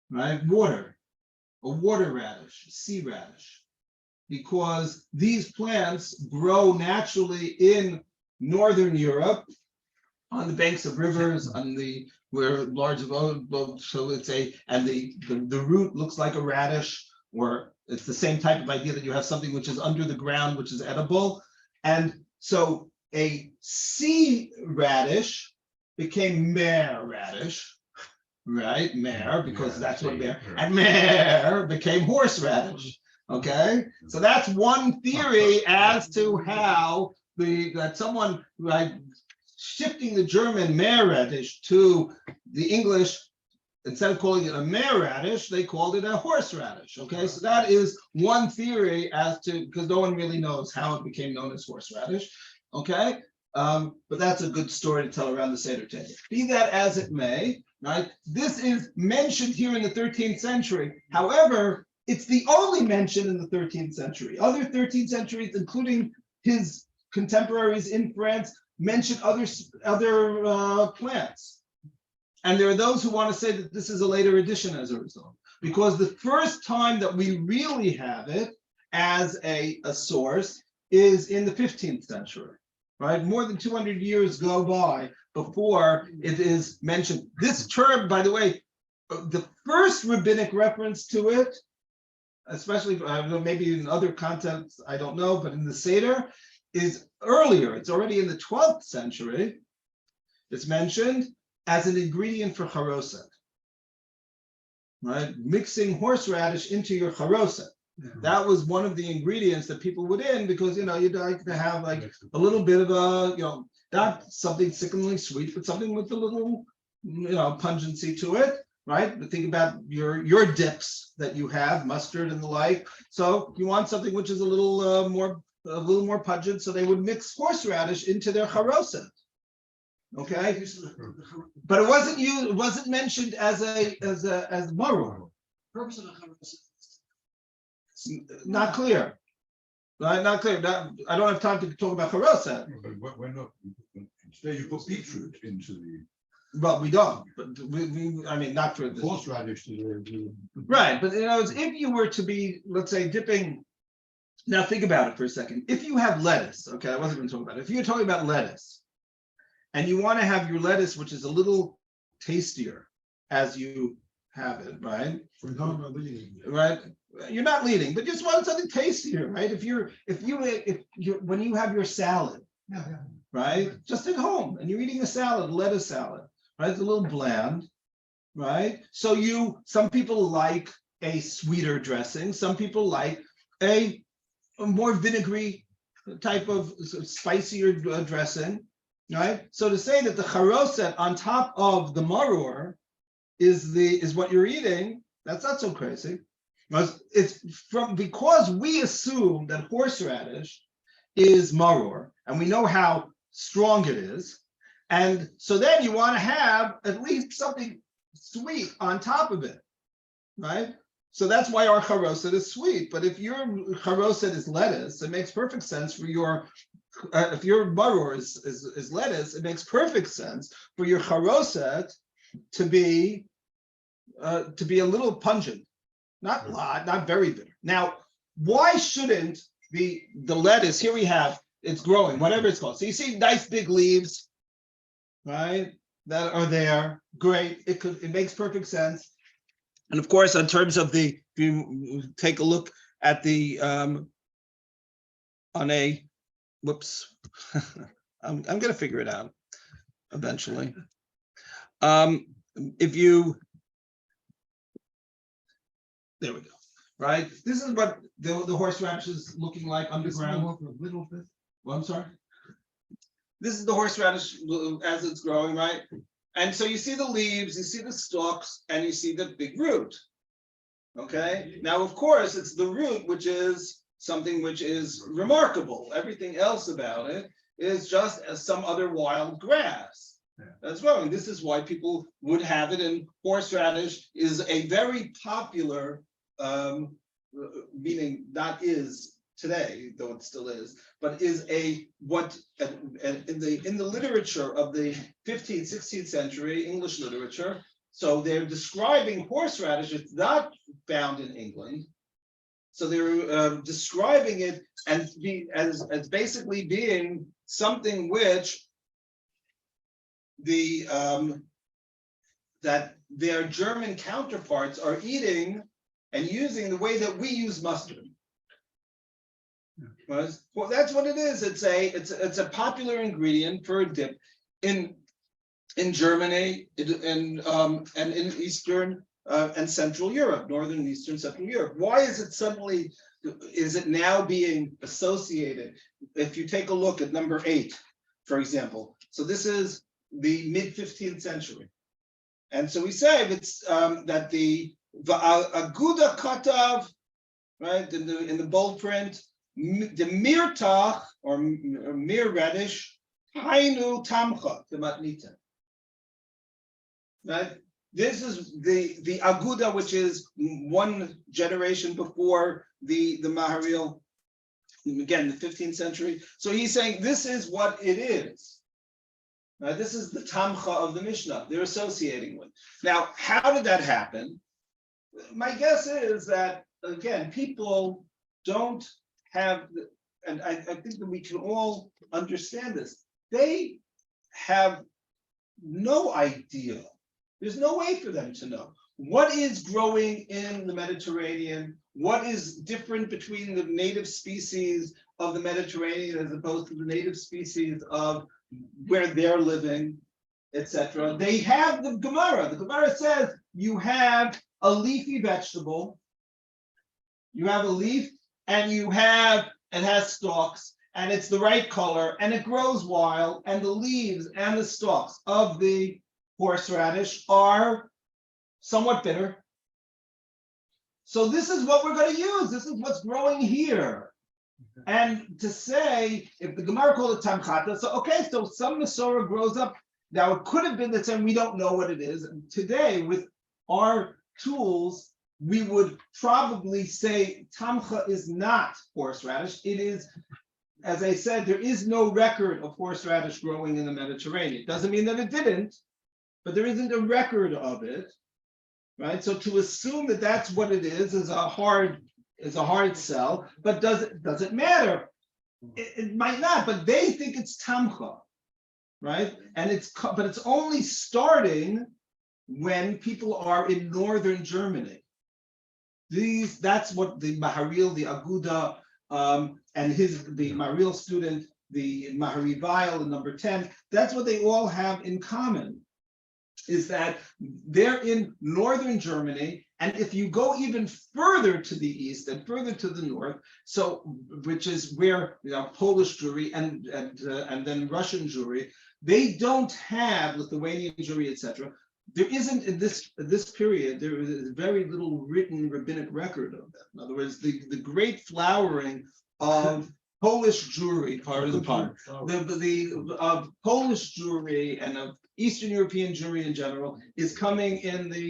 right? Water, a water radish, sea radish. Because these plants grow naturally in Northern Europe on the banks of rivers, where large of so it's and the root looks like a radish, or it's the same type of idea that you have something which is under the ground, which is edible. And so a sea radish became mare radish, right? Mare, because that's what mare, and mare became horseradish. Okay, so that's one theory as to how that someone, right, shifting the German mare radish to the English, instead of calling it a mare radish, they called it a horseradish. Okay, so that is one theory as to, because no one really knows how it became known as horseradish. Okay, but that's a good story to tell around the Seder table. Be that as it may, right? This is mentioned here in the 13th century. However, it's the only mention in the 13th century. Other 13th centuries, including his contemporaries in France, mention other plants. And there are those who want to say that this is a later addition as a result, because the first time that we really have it as a source is in the 15th century, right? More than 200 years go by before it is mentioned. This term, by the way, the first rabbinic reference to it, especially maybe in other contexts, I don't know, but in the Seder, is earlier. It's already in the 12th century. It's mentioned, as an ingredient for charoset, right? Mixing horseradish into your charoset. That was one of the ingredients that people would in because you'd like to have like a little bit of a not something sickeningly sweet, but something with a little pungency to it, right? But think about your dips that you have, mustard and the like. So you want something which is a little more pungent. So they would mix horseradish into their charoset. Okay, but it wasn't mentioned as maror. Purpose of a charoset. Not clear. Right, not clear. I don't have time to talk about charoset. But we're not, instead you put beetroot into the Well, we don't, but I mean, not for this. horseradish. Right, but if you were to be, let's say, dipping. Now think about it for a second. If you have lettuce, okay, I wasn't going to talk about it. If you're talking about lettuce, and you want to have your lettuce, which is a little tastier as you have it, right? Right. You're not leading, but just want something tastier, right? If you when you have your salad, right? Just at home and you're eating a salad, lettuce salad, right? It's a little bland, right? So some people like a sweeter dressing, some people like a more vinegary type of spicier dressing, right? So to say that the charoset on top of the maror is what you're eating, that's not so crazy. It's because we assume that horseradish is maror, and we know how strong it is, and so then you want to have at least something sweet on top of it, right? So that's why our charoset is sweet. But if your charoset is lettuce, it makes perfect sense for your. If your maror is lettuce, it makes perfect sense for your charoset to be a little pungent. Not a lot, not very bitter. Now, why shouldn't the lettuce, here we have, it's growing, whatever it's called. So you see nice big leaves, right, that are there. Great, it makes perfect sense. And of course, in terms of if you take a look at whoops, I'm going to figure it out eventually. There we go. Right. This is what the horseradish is looking like underground. A little bit. Well, I'm sorry. This is the horseradish as it's growing, right? And so you see the leaves, you see the stalks, and you see the big root. Okay. Now, of course, it's the root which is something which is remarkable. Everything else about it is just as some other wild grass. That's growing. This is why people would have it, and horseradish is a very popular, meaning not is today, though it still is, but is in the literature of the 15th, 16th century English literature. So they're describing horseradish. It's not found in England. So they're describing it as basically being something which that their German counterparts are eating and using the way that we use mustard. Well, that's what it is. It's a popular ingredient for a dip in Germany and in Eastern and Central Europe, Northern and Eastern Central Europe. Why is it now being associated? If you take a look at number 8, for example. So this is the mid-15th century. And so we say it's that the Aguda Katav, right, in the bold print, the Mirtach or Mir Radish, Hainu Tamcha, the Matnita. Right? This is the Aguda, which is one generation before the Maharil, again, the 15th century. So he's saying this is what it is. Right? This is the Tamcha of the Mishnah they're associating with. Now, how did that happen? My guess is that, again, people don't have, and I think that we can all understand this, they have no idea. There's no way for them to know what is growing in the Mediterranean, what is different between the native species of the Mediterranean as opposed to the native species of where they're living. etc. They have the Gemara. The Gemara says you have a leafy vegetable, you have a leaf, and it has stalks, and it's the right color, and it grows wild, and the leaves and the stalks of the horseradish are somewhat bitter. So this is what we're going to use. This is what's growing here. And to say, if the Gemara called it tamchata, so okay, so some Mesora grows up. Now it could have been the same, we don't know what it is. And today, with our tools, we would probably say tamcha is not horseradish. It is, as I said, there is no record of horseradish growing in the Mediterranean. It doesn't mean that it didn't, but there isn't a record of it, right? So to assume that that's what it is a hard sell. But does it matter? It might not, but they think it's tamcha, right? And but it's only starting when people are in northern Germany. That's what the Maharil, the Aguda, and the Maharil student, the Maharivail, the number 10, that's what they all have in common, is that they're in northern Germany. And if you go even further to the east and further to the north, which is where Polish Jewry and then Russian Jewry, they don't have Lithuanian Jewry, etc. There isn't in this period, there is very little written rabbinic record of them. In other words, the great flowering of Polish Jewry, of Polish Jewry and of Eastern European Jewry in general is coming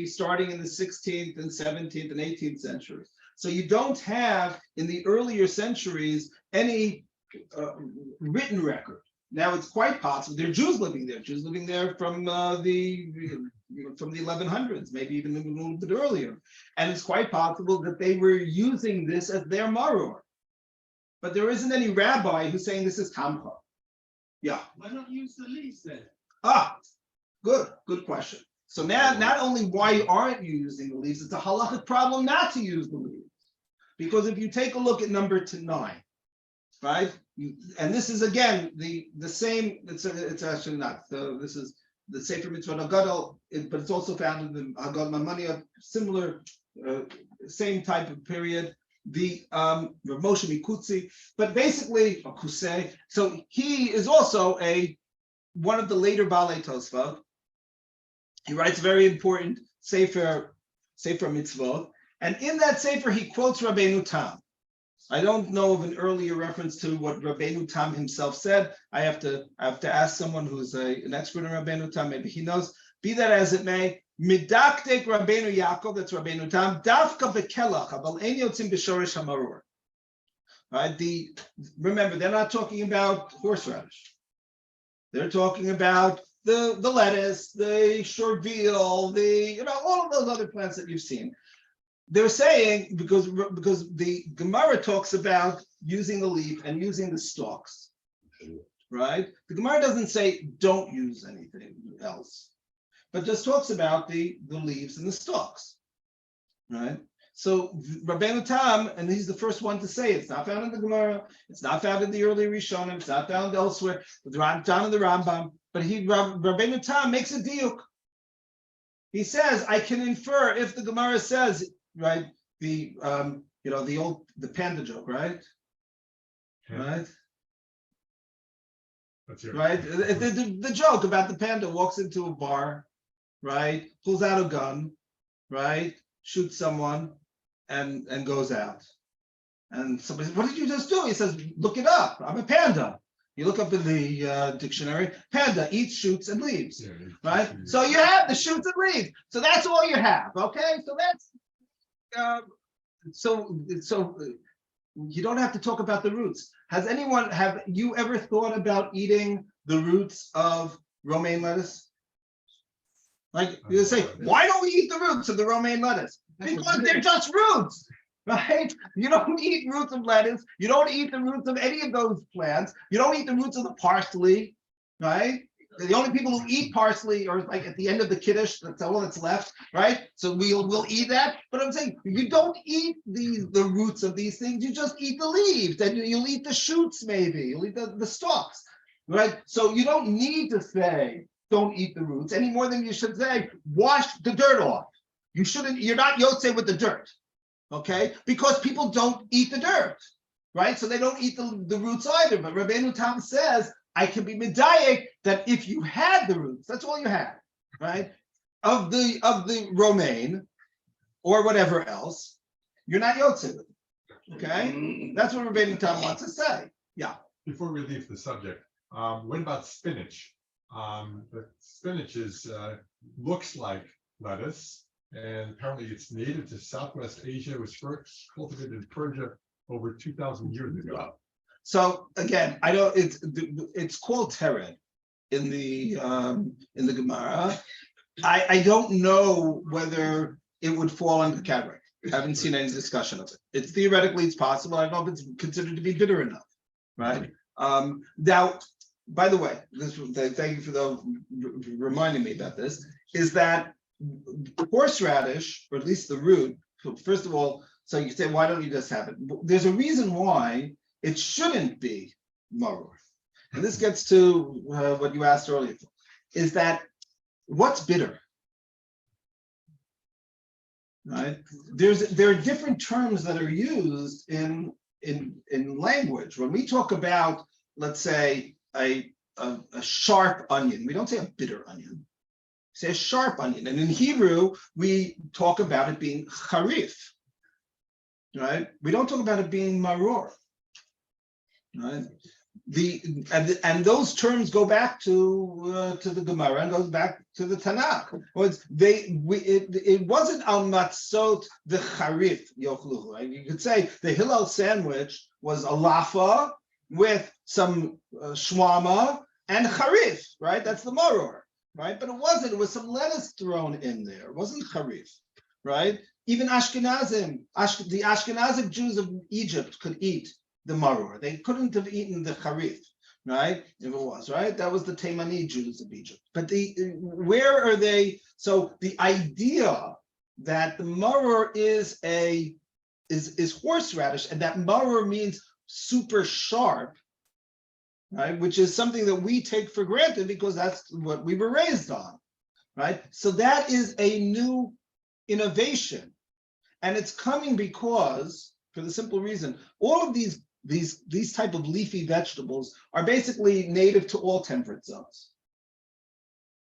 starting in the 16th and 17th and 18th centuries. So you don't have in the earlier centuries any written record. Now it's quite possible there are Jews living there from the 1100s, maybe even a little bit earlier, and it's quite possible that they were using this as their maror. But there isn't any rabbi who's saying this is tamcha. Yeah. Why not use the leaves then? Good question. So now, not only why aren't you using the leaves, it's a halachic problem not to use the leaves. Because if you take a look at number 9, right? And this is again the same, it's actually not. This is the Sefer Mitzvot Agadol, but it's also found in the Agad Mamania, similar, same type of period. The Moshe Mikutzi, but basically a Kusei. So he is also one of the later Balei Tosfot. He writes very important Sefer Mitzvot, and in that Sefer he quotes Rabbeinu Tam. I don't know of an earlier reference to what Rabbeinu Tam himself said. I have to ask someone who's an expert in Rabbeinu Tam. Maybe he knows. Be that as it may, Midaktek Rabbeinu Yaakov, that's Rabbeinu Tam, Davka bekelach, aval ein yotzim b'shorish hamaror. Right? Remember, they're not talking about horseradish. They're talking about the lettuce, the shorvil, all of those other plants that you've seen. They're saying because the Gemara talks about using the leaf and using the stalks, right? The Gemara doesn't say don't use anything else, but just talks about the leaves and the stalks, right? So Rabbeinu Tam, and he's the first one to say it's not found in the Gemara, it's not found in the early Rishonim, it's not found elsewhere, it's down in the Rambam, but Rabbeinu Tam makes a diuk. He says, I can infer if the Gemara says, right, the panda joke, right? Yeah. Right? That's it. Right? The joke about the panda walks into a bar, right? Pulls out a gun, right? Shoots someone and goes out. And somebody says, what did you just do? He says, look it up. I'm a panda. You look up in the dictionary, panda eats, shoots, and leaves. Yeah, Right? So you have the shoots and leaves. So that's all you have. Okay? So that's so you don't have to talk about the roots. Have you ever thought about eating the roots of romaine lettuce? Like you say, why don't we eat the roots of the romaine lettuce? Because they're just roots, right? You don't eat roots of lettuce. You don't eat the roots of any of those plants. You don't eat the roots of the parsley, right? The only people who eat parsley are like at the end of the kiddush. That's all that's left, right? So we'll eat that. But I'm saying you don't eat the roots of these things. You just eat the leaves, and you'll eat the shoots. Maybe you'll eat the stalks, right? So you don't need to say don't eat the roots any more than you should say, wash the dirt off. You're not yotze with the dirt, okay? Because people don't eat the dirt, right? So they don't eat the roots either. But Rabbeinu Tam says, I can be medayek that if you had the roots, that's all you had, right? Of the romaine or whatever else, you're not yotze with it, okay? That's what Rabbeinu Tam wants to say. Yeah. Before we leave the subject, what about spinach? The spinach looks like lettuce, and apparently it's native to Southwest Asia. It was first cultivated in Persia over 2,000 years ago. So again, it's called tered in the Gemara. I don't know whether it would fall under the category. I haven't seen any discussion of it. It's theoretically it's possible. I don't know if it's considered to be bitter enough, right? Now, by the way, thank you for reminding me about this, is that horseradish, or at least the root, first of all, so you say, why don't you just have it? There's a reason why it shouldn't be maror. And this gets to what you asked earlier, is that what's bitter? Right? There are different terms that are used in language. When we talk about, let's say, a sharp onion, we don't say a bitter onion. We say a sharp onion. And in Hebrew, we talk about it being charif. Right? We don't talk about it being maror. Right? And those terms go back to the Gemara and goes back to the Tanakh. It wasn't al matzot the charif yochlu. Right? You could say the Hillel sandwich was a lafa with some shwama and charif. Right? That's the maror. Right? But it wasn't. It was some lettuce thrown in there. It wasn't charif. Right? Even Ashkenazim, the Ashkenazic Jews of Egypt could eat the maror. They couldn't have eaten the charif, right? If it was, right? That was the Taimani Jews of Egypt. But where are they? So the idea that the maror is horseradish, and that maror means super sharp, right? Which is something that we take for granted because that's what we were raised on, right? So that is a new innovation. And it's coming because, for the simple reason, all of these type of leafy vegetables are basically native to all temperate zones.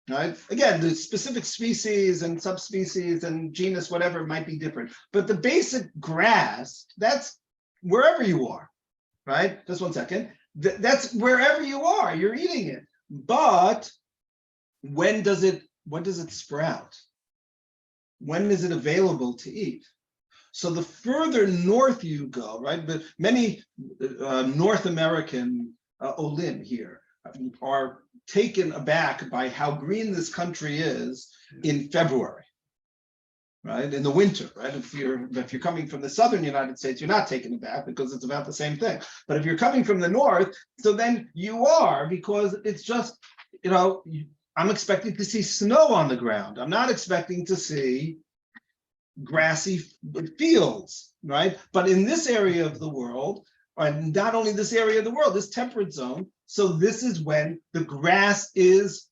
Right? Again, the specific species and subspecies and genus, whatever, might be different. But the basic grass, that's wherever you are, right? Just one second. That's wherever you are, you're eating it. But when does it sprout? When is it available to eat? So the further north you go, right? But many North American olim here are taken aback by how green this country is in February, right? In the winter, right? If you're coming from the southern United States, you're not taken aback because it's about the same thing. But if you're coming from the north, so then you are, because it's just, I'm expecting to see snow on the ground. I'm not expecting to see grassy fields, right? But in this area of the world, and not only this area of the world, this temperate zone, so this is when the grass is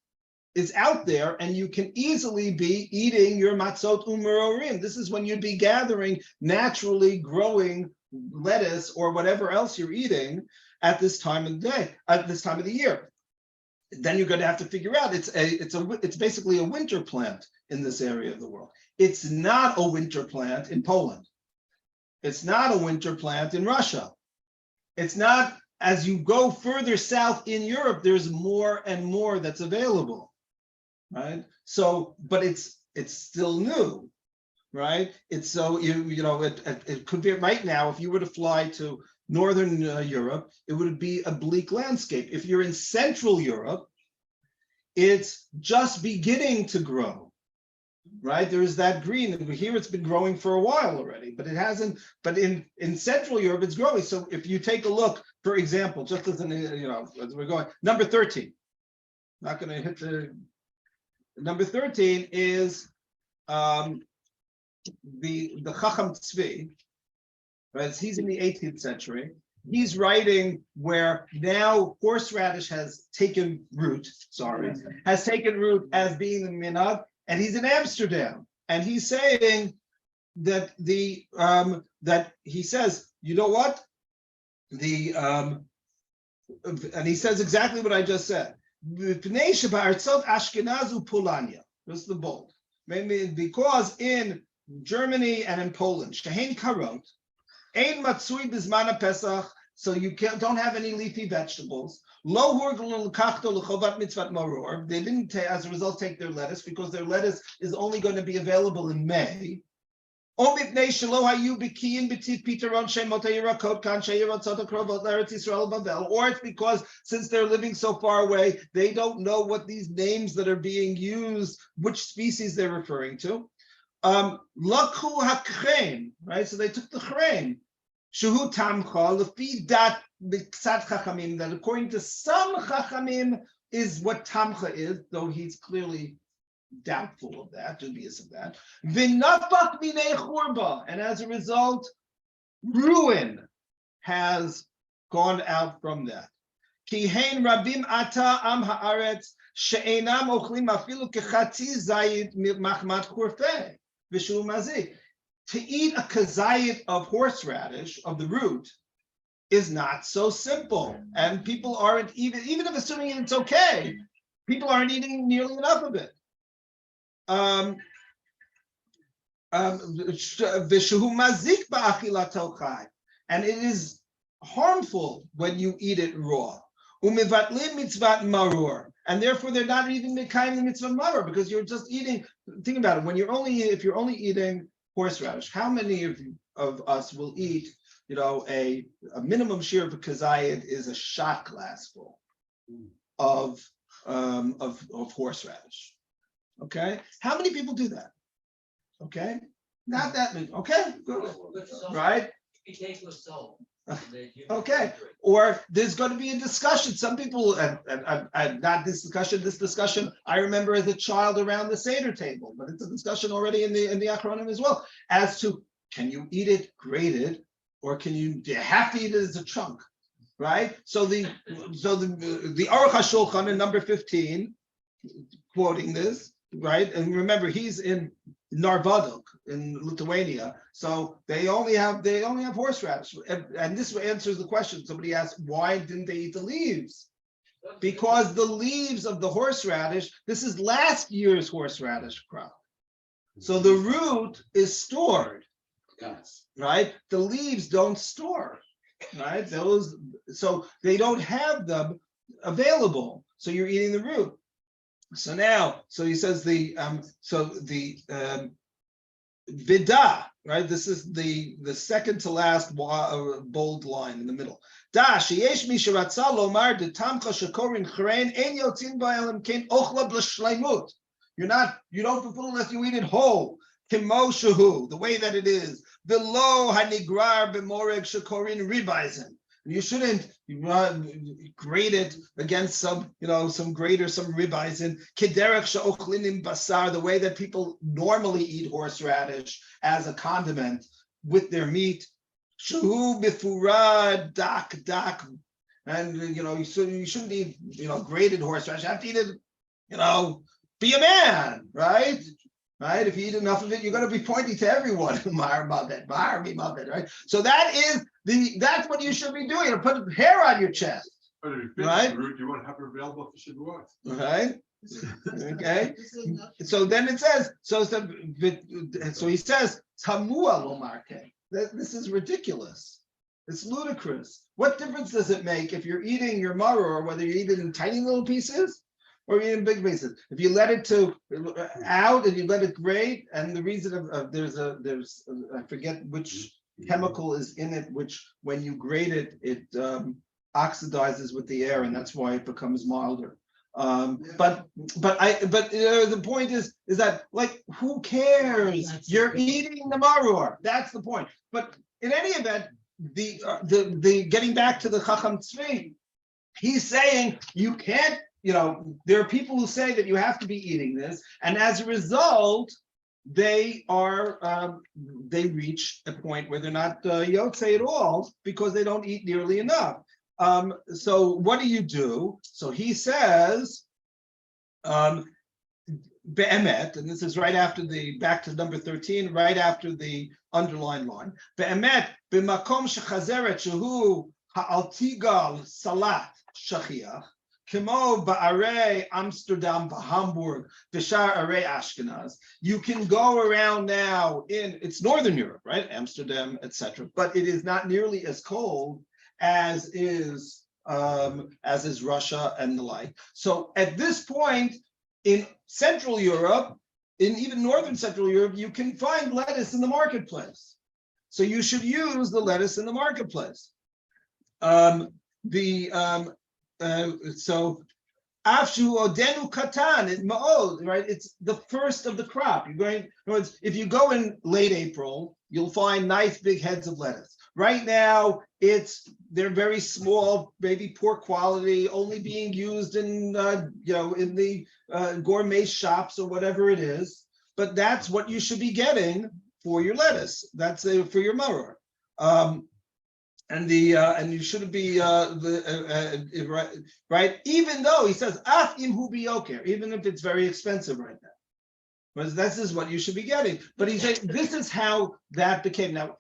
out there and you can easily be eating your matzot umarorim. This is when you'd be gathering naturally growing lettuce or whatever else you're eating at this time of the day, at this time of the year. Then you're going to have to figure out it's basically a winter plant in this area of the world. It's not a winter plant in Poland. It's not a winter plant in Russia. It's not, as you go further south in Europe, there's more and more that's available, right? So, but it's still new, right? It's so, it could be right now, if you were to fly to Northern Europe, it would be a bleak landscape. If you're in Central Europe, it's just beginning to grow, right? There's that green, and here it's been growing for a while already, but it hasn't, but in Central Europe, it's growing. So if you take a look, for example, just as as we're going, number 13, not gonna hit number 13 is the Chacham Tzvi, right? He's in the 18th century. he's writing where now horseradish has taken root, as being the minhag, and he's in Amsterdam, and he's saying that that he says, you know what? And he says exactly what I just said. This is the bold. Maybe because in Germany and in Poland, Shehein Karot, Ein Matsui Bismana Pesach, so you don't have any leafy vegetables. Lo Hurgul Kachto Lechovat Mitzvat Maror. They didn't, as a result, take their lettuce because their lettuce is only going to be available in May. Or it's because since they're living so far away, they don't know what these names that are being used, which species they're referring to. Lakhu hakrein, right? So they took the chrein. Shuhu tamcha lefi dat b'ksat chachamim. That according to some chachamim is what tamcha is, though he's clearly doubtful of that, dubious of that. V'nafak minei churba, and as a result, ruin has gone out from that. Ki hein rabim ata am haaretz she'enam ochlim afilu kechatzi zayit machmat kurfei v'shu mazik. To eat a kazayit of horseradish, of the root, is not so simple, and people aren't even if assuming it's okay, people aren't eating nearly enough of it. And it is harmful when you eat it raw. And therefore they're not even mekayim the mitzvah maror, because you're just eating. Think about it. If you're only eating horseradish, how many of us will eat? A minimum share of a kazayit is a shot glass full of horseradish. Okay, how many people do that? Okay, not that many. Okay, good. Right? Okay, or there's going to be a discussion. Some people, and not this discussion. I remember as a child around the Seder table, but it's a discussion already in the Achronim as well, as to can you eat it grated, or do you have to eat it as a chunk, right? So the Aruch HaShulchan in number 15, quoting this. Right, and remember he's in Narvadok in Lithuania, so they only have horseradish, and this answers the question. Somebody asked, why didn't they eat the leaves? Because the leaves of the horseradish, this is last year's horseradish crop, so the root is stored. Yes. Right, the leaves don't store. Right, so they don't have them available. So you're eating the root. So he says vida, right? This is the second to last bold line in the middle. Da sheyesh mi sheratza lomar de tamcha shekorin chrein ein yotzin ba'elam kein ochla b'shleimut. You don't fulfill unless you eat it whole. Kimo shehu, the way that it is. Below hanigrar b'moreg shekorin ribaisen. You shouldn't grate it against some grater, some ribeyes in kederech she'ochlinim basar, the way that people normally eat horseradish as a condiment with their meat. Shehu bifurad dak, and you shouldn't eat grated horseradish. You have to eat it, be a man, right? Right? If you eat enough of it, you're going to be pointing to everyone. Mar Mavet, right? So that's what you should be doing. You put hair on your chest. But if you finish Right? the root, you won't have it available for Shavuot. Right? Okay. So then it says, so he says, Tamua lomarke. This is ridiculous. It's ludicrous. What difference does it make if you're eating your maror, whether you eat it in tiny little pieces or you eat in big pieces? If you let it out and you let it grate, and the reason there's I forget which chemical is in it, which when you grate it oxidizes with the air, and that's why it becomes milder. But the point is that, like, who cares? You're eating the maror. That's the point. But in any event, the getting back to the Chacham Tzvi, he's saying you can't. There are people who say that you have to be eating this, and as a result, they reach a point where they're not yotze at all because they don't eat nearly enough. So what do? So he says, be'emet, and this is right after back to number 13, right after the underlined line. Be'emet, b'makom shechazeret shehu ha'altigal salat shachiach, Kimo ba'arei Amsterdam, Hamburg, Bishar arei Ashkenaz. You can go around now it's Northern Europe, right? Amsterdam, etc. But it is not nearly as cold as is Russia and the like. So at this point in Central Europe, in even Northern Central Europe, you can find lettuce in the marketplace. So you should use the lettuce in the marketplace. So Afshu Odenu Katan in Ma'od, right? It's the first of the crop. If you go in late April, you'll find nice big heads of lettuce. Right now, they're very small, maybe poor quality, only being used in in the gourmet shops or whatever it is. But that's what you should be getting for your lettuce. That's for your maror. And you shouldn't be right. Even though he says af im hu biyoker, even if it's very expensive right now, because this is what you should be getting. But he's saying this is how that became. Now,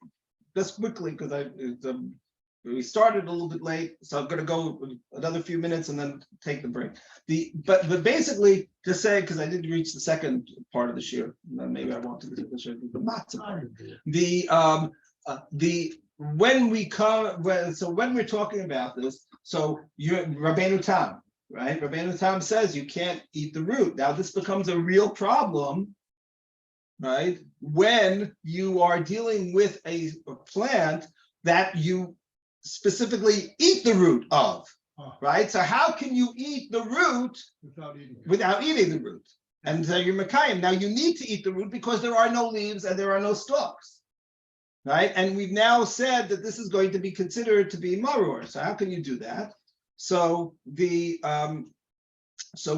just quickly because we started a little bit late, so I'm going to go another few minutes and then take the break. But basically to say, because I didn't reach the second part of the shir, maybe I want to do the shir, the Matza. When we're talking about this, so Rabbeinu Tam, right? Rabbeinu Tam says you can't eat the root. Now this becomes a real problem, right? When you are dealing with a plant that you specifically eat the root of, right? So how can you eat the root without eating the root? And you're Mekayim. Now you need to eat the root because there are no leaves and there are no stalks. Right, and we've now said that this is going to be considered to be maror. So how can you do that? So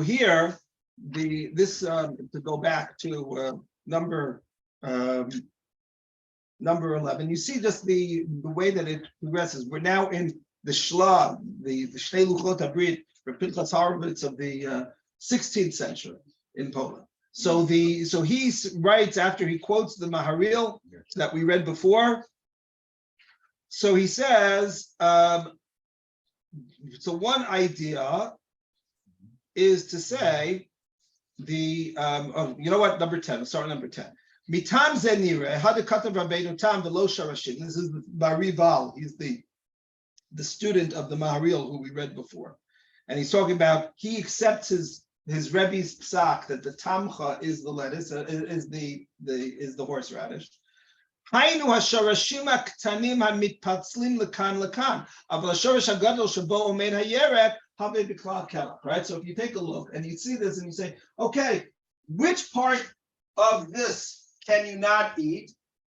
here to go back to number 11. You see just the way that it progresses. We're now in the Shla, the Shnei Luchot Habrit, Pinchas Horowitz of the 16th century in Poland. So he writes after he quotes the Maharil that we read before. So he says, so one idea is to say you know what? Number 10. Let's start with number 10. Mitam zenire had katav Rabbeinu Tam v'lo sharashim. This is Barival. He's the student of the Maharil who we read before, and he's talking about he accepts his Rebbe's psak that the tamcha is the lettuce, is the horseradish. Hainu hasharashim haktanim hamitpatzlim lekan lekan, aval hasharash hagadol shabo omein hayerek have b'klal kelach. Right. So if you take a look and you see this and you say, okay, which part of this can you not eat?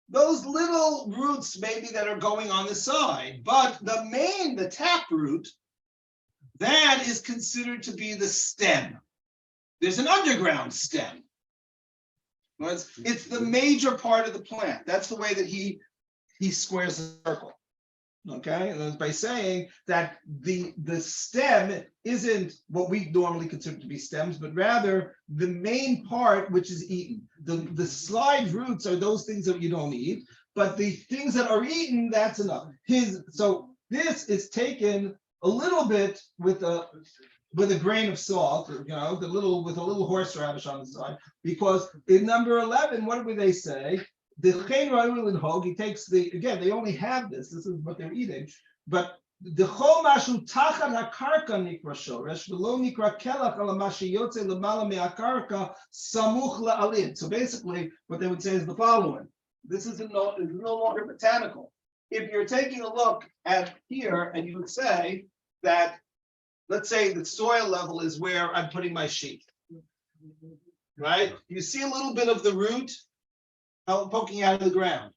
Those little roots maybe that are going on the side, but the tap root, that is considered to be the stem. There's an underground stem. It's the major part of the plant. That's the way that he squares the circle. Okay, and that's by saying that the stem isn't what we normally consider to be stems, but rather the main part which is eaten. The slide roots are those things that you don't eat, but the things that are eaten, that's enough. So this is taken a little bit with a grain of salt, with a little horseradish on the side, because in number 11, what would they say? The Chen Ra'ul and Hog, he takes again, they only have this is what they're eating, but the Chol Mashu Tachat HaKarka Nikra Shoresh, V'lo Nikra Kelach Ala Mashi Yotze L'mala Me'akarka Samuch La'alin. So basically, what they would say is the following. This is no longer botanical. If you're taking a look at here, and you would say that, let's say the soil level is where I'm putting my sheep, right? You see a little bit of the root poking out of the ground.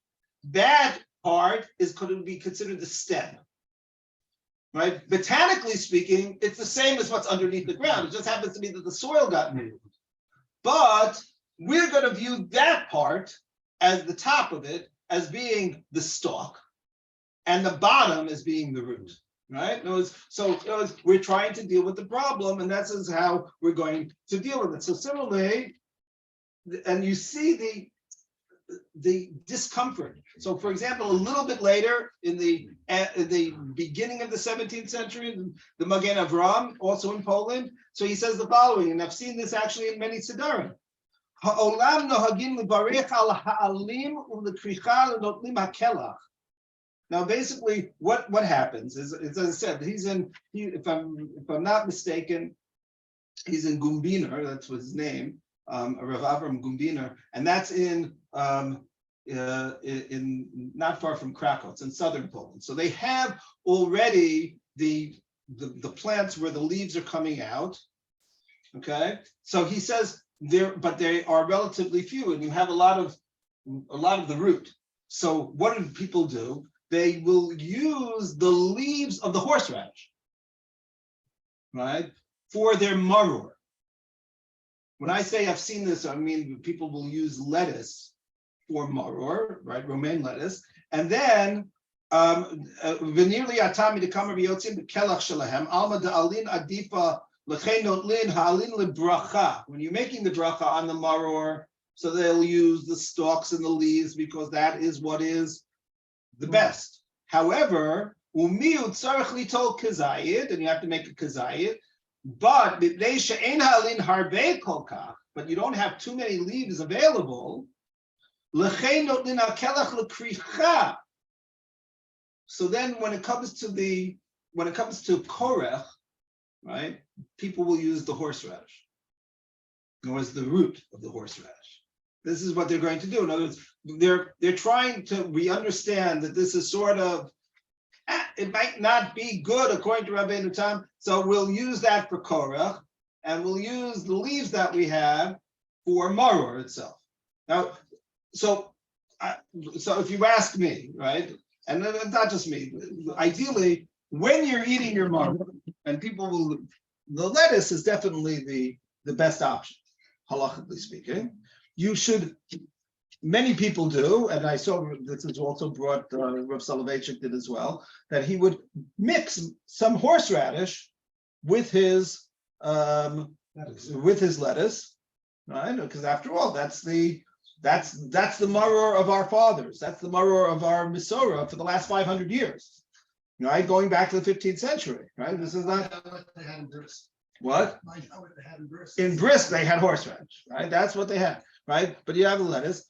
That part is going to be considered the stem, right? Botanically speaking, it's the same as what's underneath the ground. It just happens to be that the soil got moved. But we're going to view that part as the top of it as being the stalk, and the bottom as being the root. Right? We're trying to deal with the problem, and that's how we're going to deal with it. So similarly, and you see the discomfort. So, for example, a little bit later in the beginning of the 17th century, the Magen Avram, also in Poland. So he says the following, and I've seen this actually in many Siddurim. Ha'olam nohagim levarech al ha'alim u'lekricha l'notlim ha'kelach. Now, basically, what happens is, as I said, if I'm not mistaken, he's in Gumbiner. That's what his name, Rav Avram Gumbiner, and that's in not far from Krakow. It's in southern Poland. So they have already the plants where the leaves are coming out. Okay, so he says but they are relatively few, and you have a lot of the root. So what do people do? They will use the leaves of the horseradish, right, for their maror. When I say I've seen this, I mean people will use lettuce for maror, right, romaine lettuce, and then v'nirli atami dekama biyotzim b'kelach shelahem alma da'alin adifa l'chein notlin ha'alin lebracha. When you're making the bracha on the maror, so they'll use the stalks and the leaves because that is what is the best. However, umiut tzarich litol kazayid, and you have to make a kazayid, but you don't have too many leaves available. So then, when it comes to korech, right, people will use the horseradish, or as the root of the horseradish. This is what they're going to do. In other words, they're trying to. We understand that this is sort of. It might not be good according to Rabbeinu Tam, so we'll use that for korach, and we'll use the leaves that we have for maror itself. Now, so if you ask me, right, and not just me, ideally, when you're eating your maror, and the lettuce is definitely the best option, halachically speaking. You should, many people do, and I saw this is also brought, Rav Soloveitchik did as well, that he would mix some horseradish with his lettuce, right? Because after all, that's the maror of our fathers. That's the maror of our Mesora for the last 500 years, right? Going back to the 15th century, right? This is not what? In Brisk, they had horseradish, right? That's what they had, right? But you have the lettuce.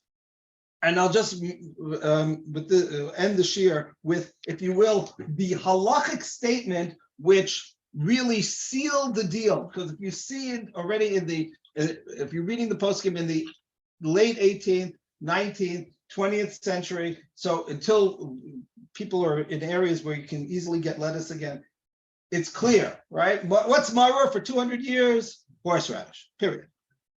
And I'll just end the shir with, if you will, the halachic statement which really sealed the deal. Because if you see it already if you're reading the poskim in the late 18th, 19th, 20th century, so until people are in areas where you can easily get lettuce again, it's clear, right? What's maror for 200 years? Horseradish, period.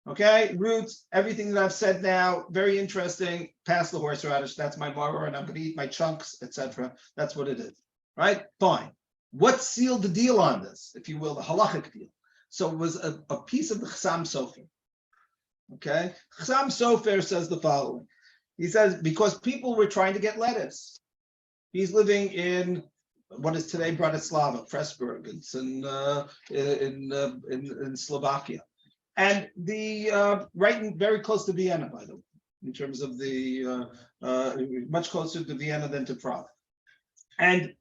Okay, roots, everything that I've said now, very interesting. Past the horseradish, that's my maror, and I'm going to eat my chunks, etc. That's what it is, right? Fine. What sealed the deal on this, if you will, the halachic deal? So it was a piece of the Chassam Sofer. Okay, Chassam Sofer says the following. He says, because people were trying to get lettuce. He's living in what is today Bratislava, Pressburg. It's in Slovakia. And very close to Vienna, by the way, in terms of much closer to Vienna than to Prague. And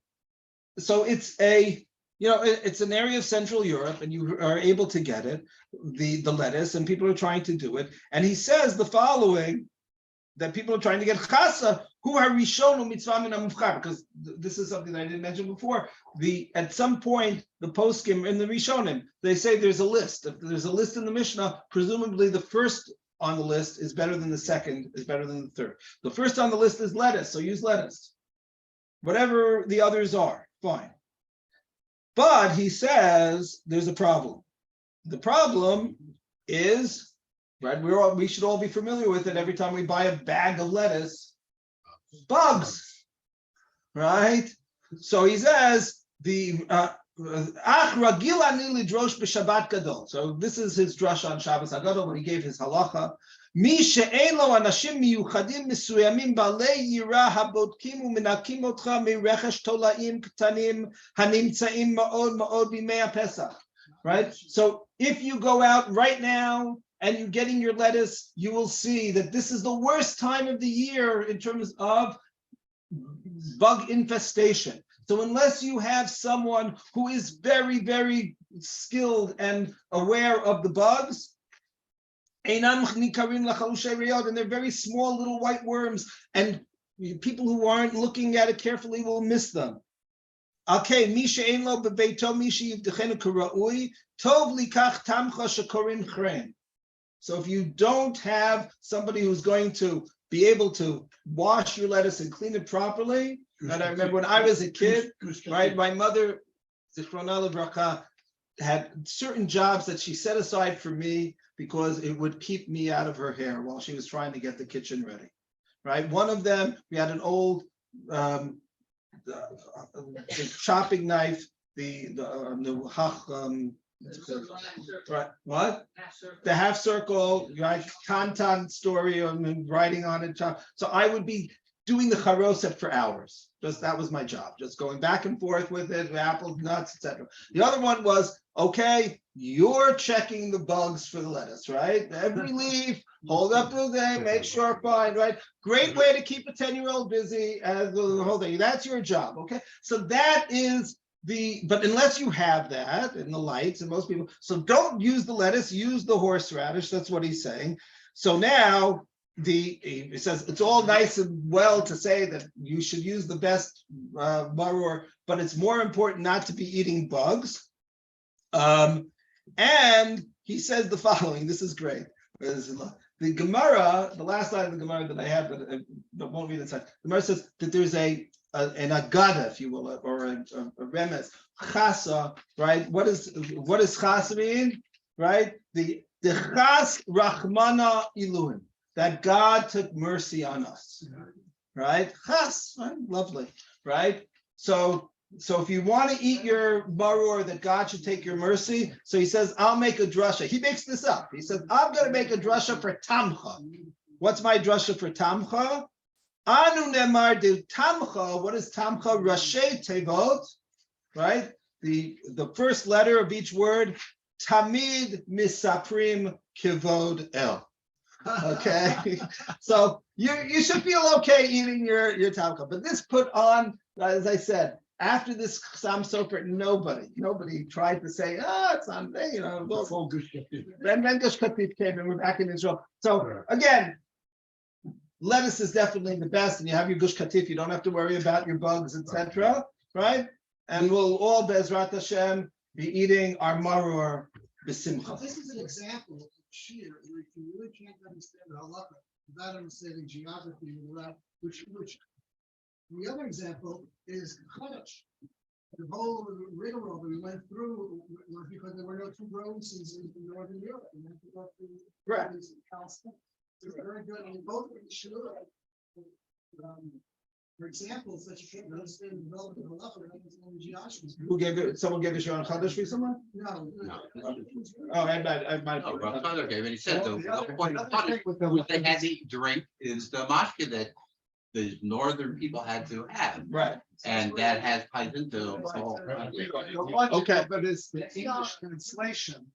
so it's it's an area of Central Europe, and you are able to get it, the lettuce, and people are trying to do it. And he says the following, that people are trying to get chasa, who are rishonu mitzvah min hamufchar, because this is something that I didn't mention before. At some point, the poskim in the Rishonim, they say there's a list. If there's a list in the Mishnah, presumably the first on the list is better than the second, is better than the third. The first on the list is lettuce, so use lettuce. Whatever the others are, fine. But he says there's a problem. The problem is, right, we should all be familiar with it every time we buy a bag of lettuce, bugs, right? So he says so this is his drush on Shabbos Hagadol when he gave his halacha. מי שאין לו אנשים מיוחדים מסוימים בעלי יראה הבודקים ומנקים אותך מרכש תולעים קטנים הנמצאים מאוד מאוד בימי הפסח. Right? So if you go out right now and you're getting your lettuce, you will see that this is the worst time of the year in terms of bug infestation. So unless you have someone who is very, very skilled and aware of the bugs, and they're very small little white worms, and people who aren't looking at it carefully will miss them. Okay, so if you don't have somebody who's going to be able to wash your lettuce and clean it properly, and I remember when I was a kid, right, my mother, Zichrona Livracha, had certain jobs that she set aside for me because it would keep me out of her hair while she was trying to get the kitchen ready, right? One of them, we had an old the chopping knife, the right, what? The half circle, right? Kantan story and writing on it. So I would be doing the charoset for hours. Just that was my job, just going back and forth with it, apples, nuts, etc. The other one was, okay, you're checking the bugs for the lettuce, right? Every leaf, hold up the thing, make sure fine, right? Great way to keep a 10-year-old busy as the whole thing. That's your job, okay? So that is but unless you have that and the lights and most people, so don't use the lettuce, use the horseradish. That's what he's saying. So now he says it's all nice and well to say that you should use the best maror, but it's more important not to be eating bugs. And he says the following. This is great. The Gemara, the last line of the Gemara that I have, but won't read it. The Gemara says that there's an agada, if you will, or a remes, chasa, right? What does chasa mean, right? The chas rachmana iluim, that God took mercy on us, right? Chas, right? Lovely, right? So if you want to eat your maror, that God should take your mercy. So he says, I'll make a drasha. He makes this up. He says, I'm going to make a drasha for tamcha. What's my drasha for tamcha? Anu nemar de tamcha. What is tamcha? Rashi tevot, right? The first letter of each word. Tamid misaprim kivod el. Okay, so you should feel okay eating your tamcha. But this put on, as I said, after this Sam Sofer, nobody tried to say, it's on, then Gush Katif came and we're back in Israel. So again, lettuce is definitely the best, and you have your Gush Katif, you don't have to worry about your bugs, etc. Right? And we'll all, Be'ezrat Hashem, be eating our maror b'simcha. This is an example of sheer, where you really can't understand halacha without understanding geography, which the other example is Chodesh. The whole rigmarole we went through was because there were no two growing seasons in Northern Europe. And then we got through Right. Palestine. It's very good. And both of the sure, for example, such a can't understand the development of halacha without understanding geography. Who gave it? Someone gave a Shon Chodesh for someone? No. Oh, I might. No, Rav Tzadok gave it. He said the point of Chodesh, what they had to drink is the mashke that the northern people had to have, Right. and that has ties into the whole. Okay. But it's the English translation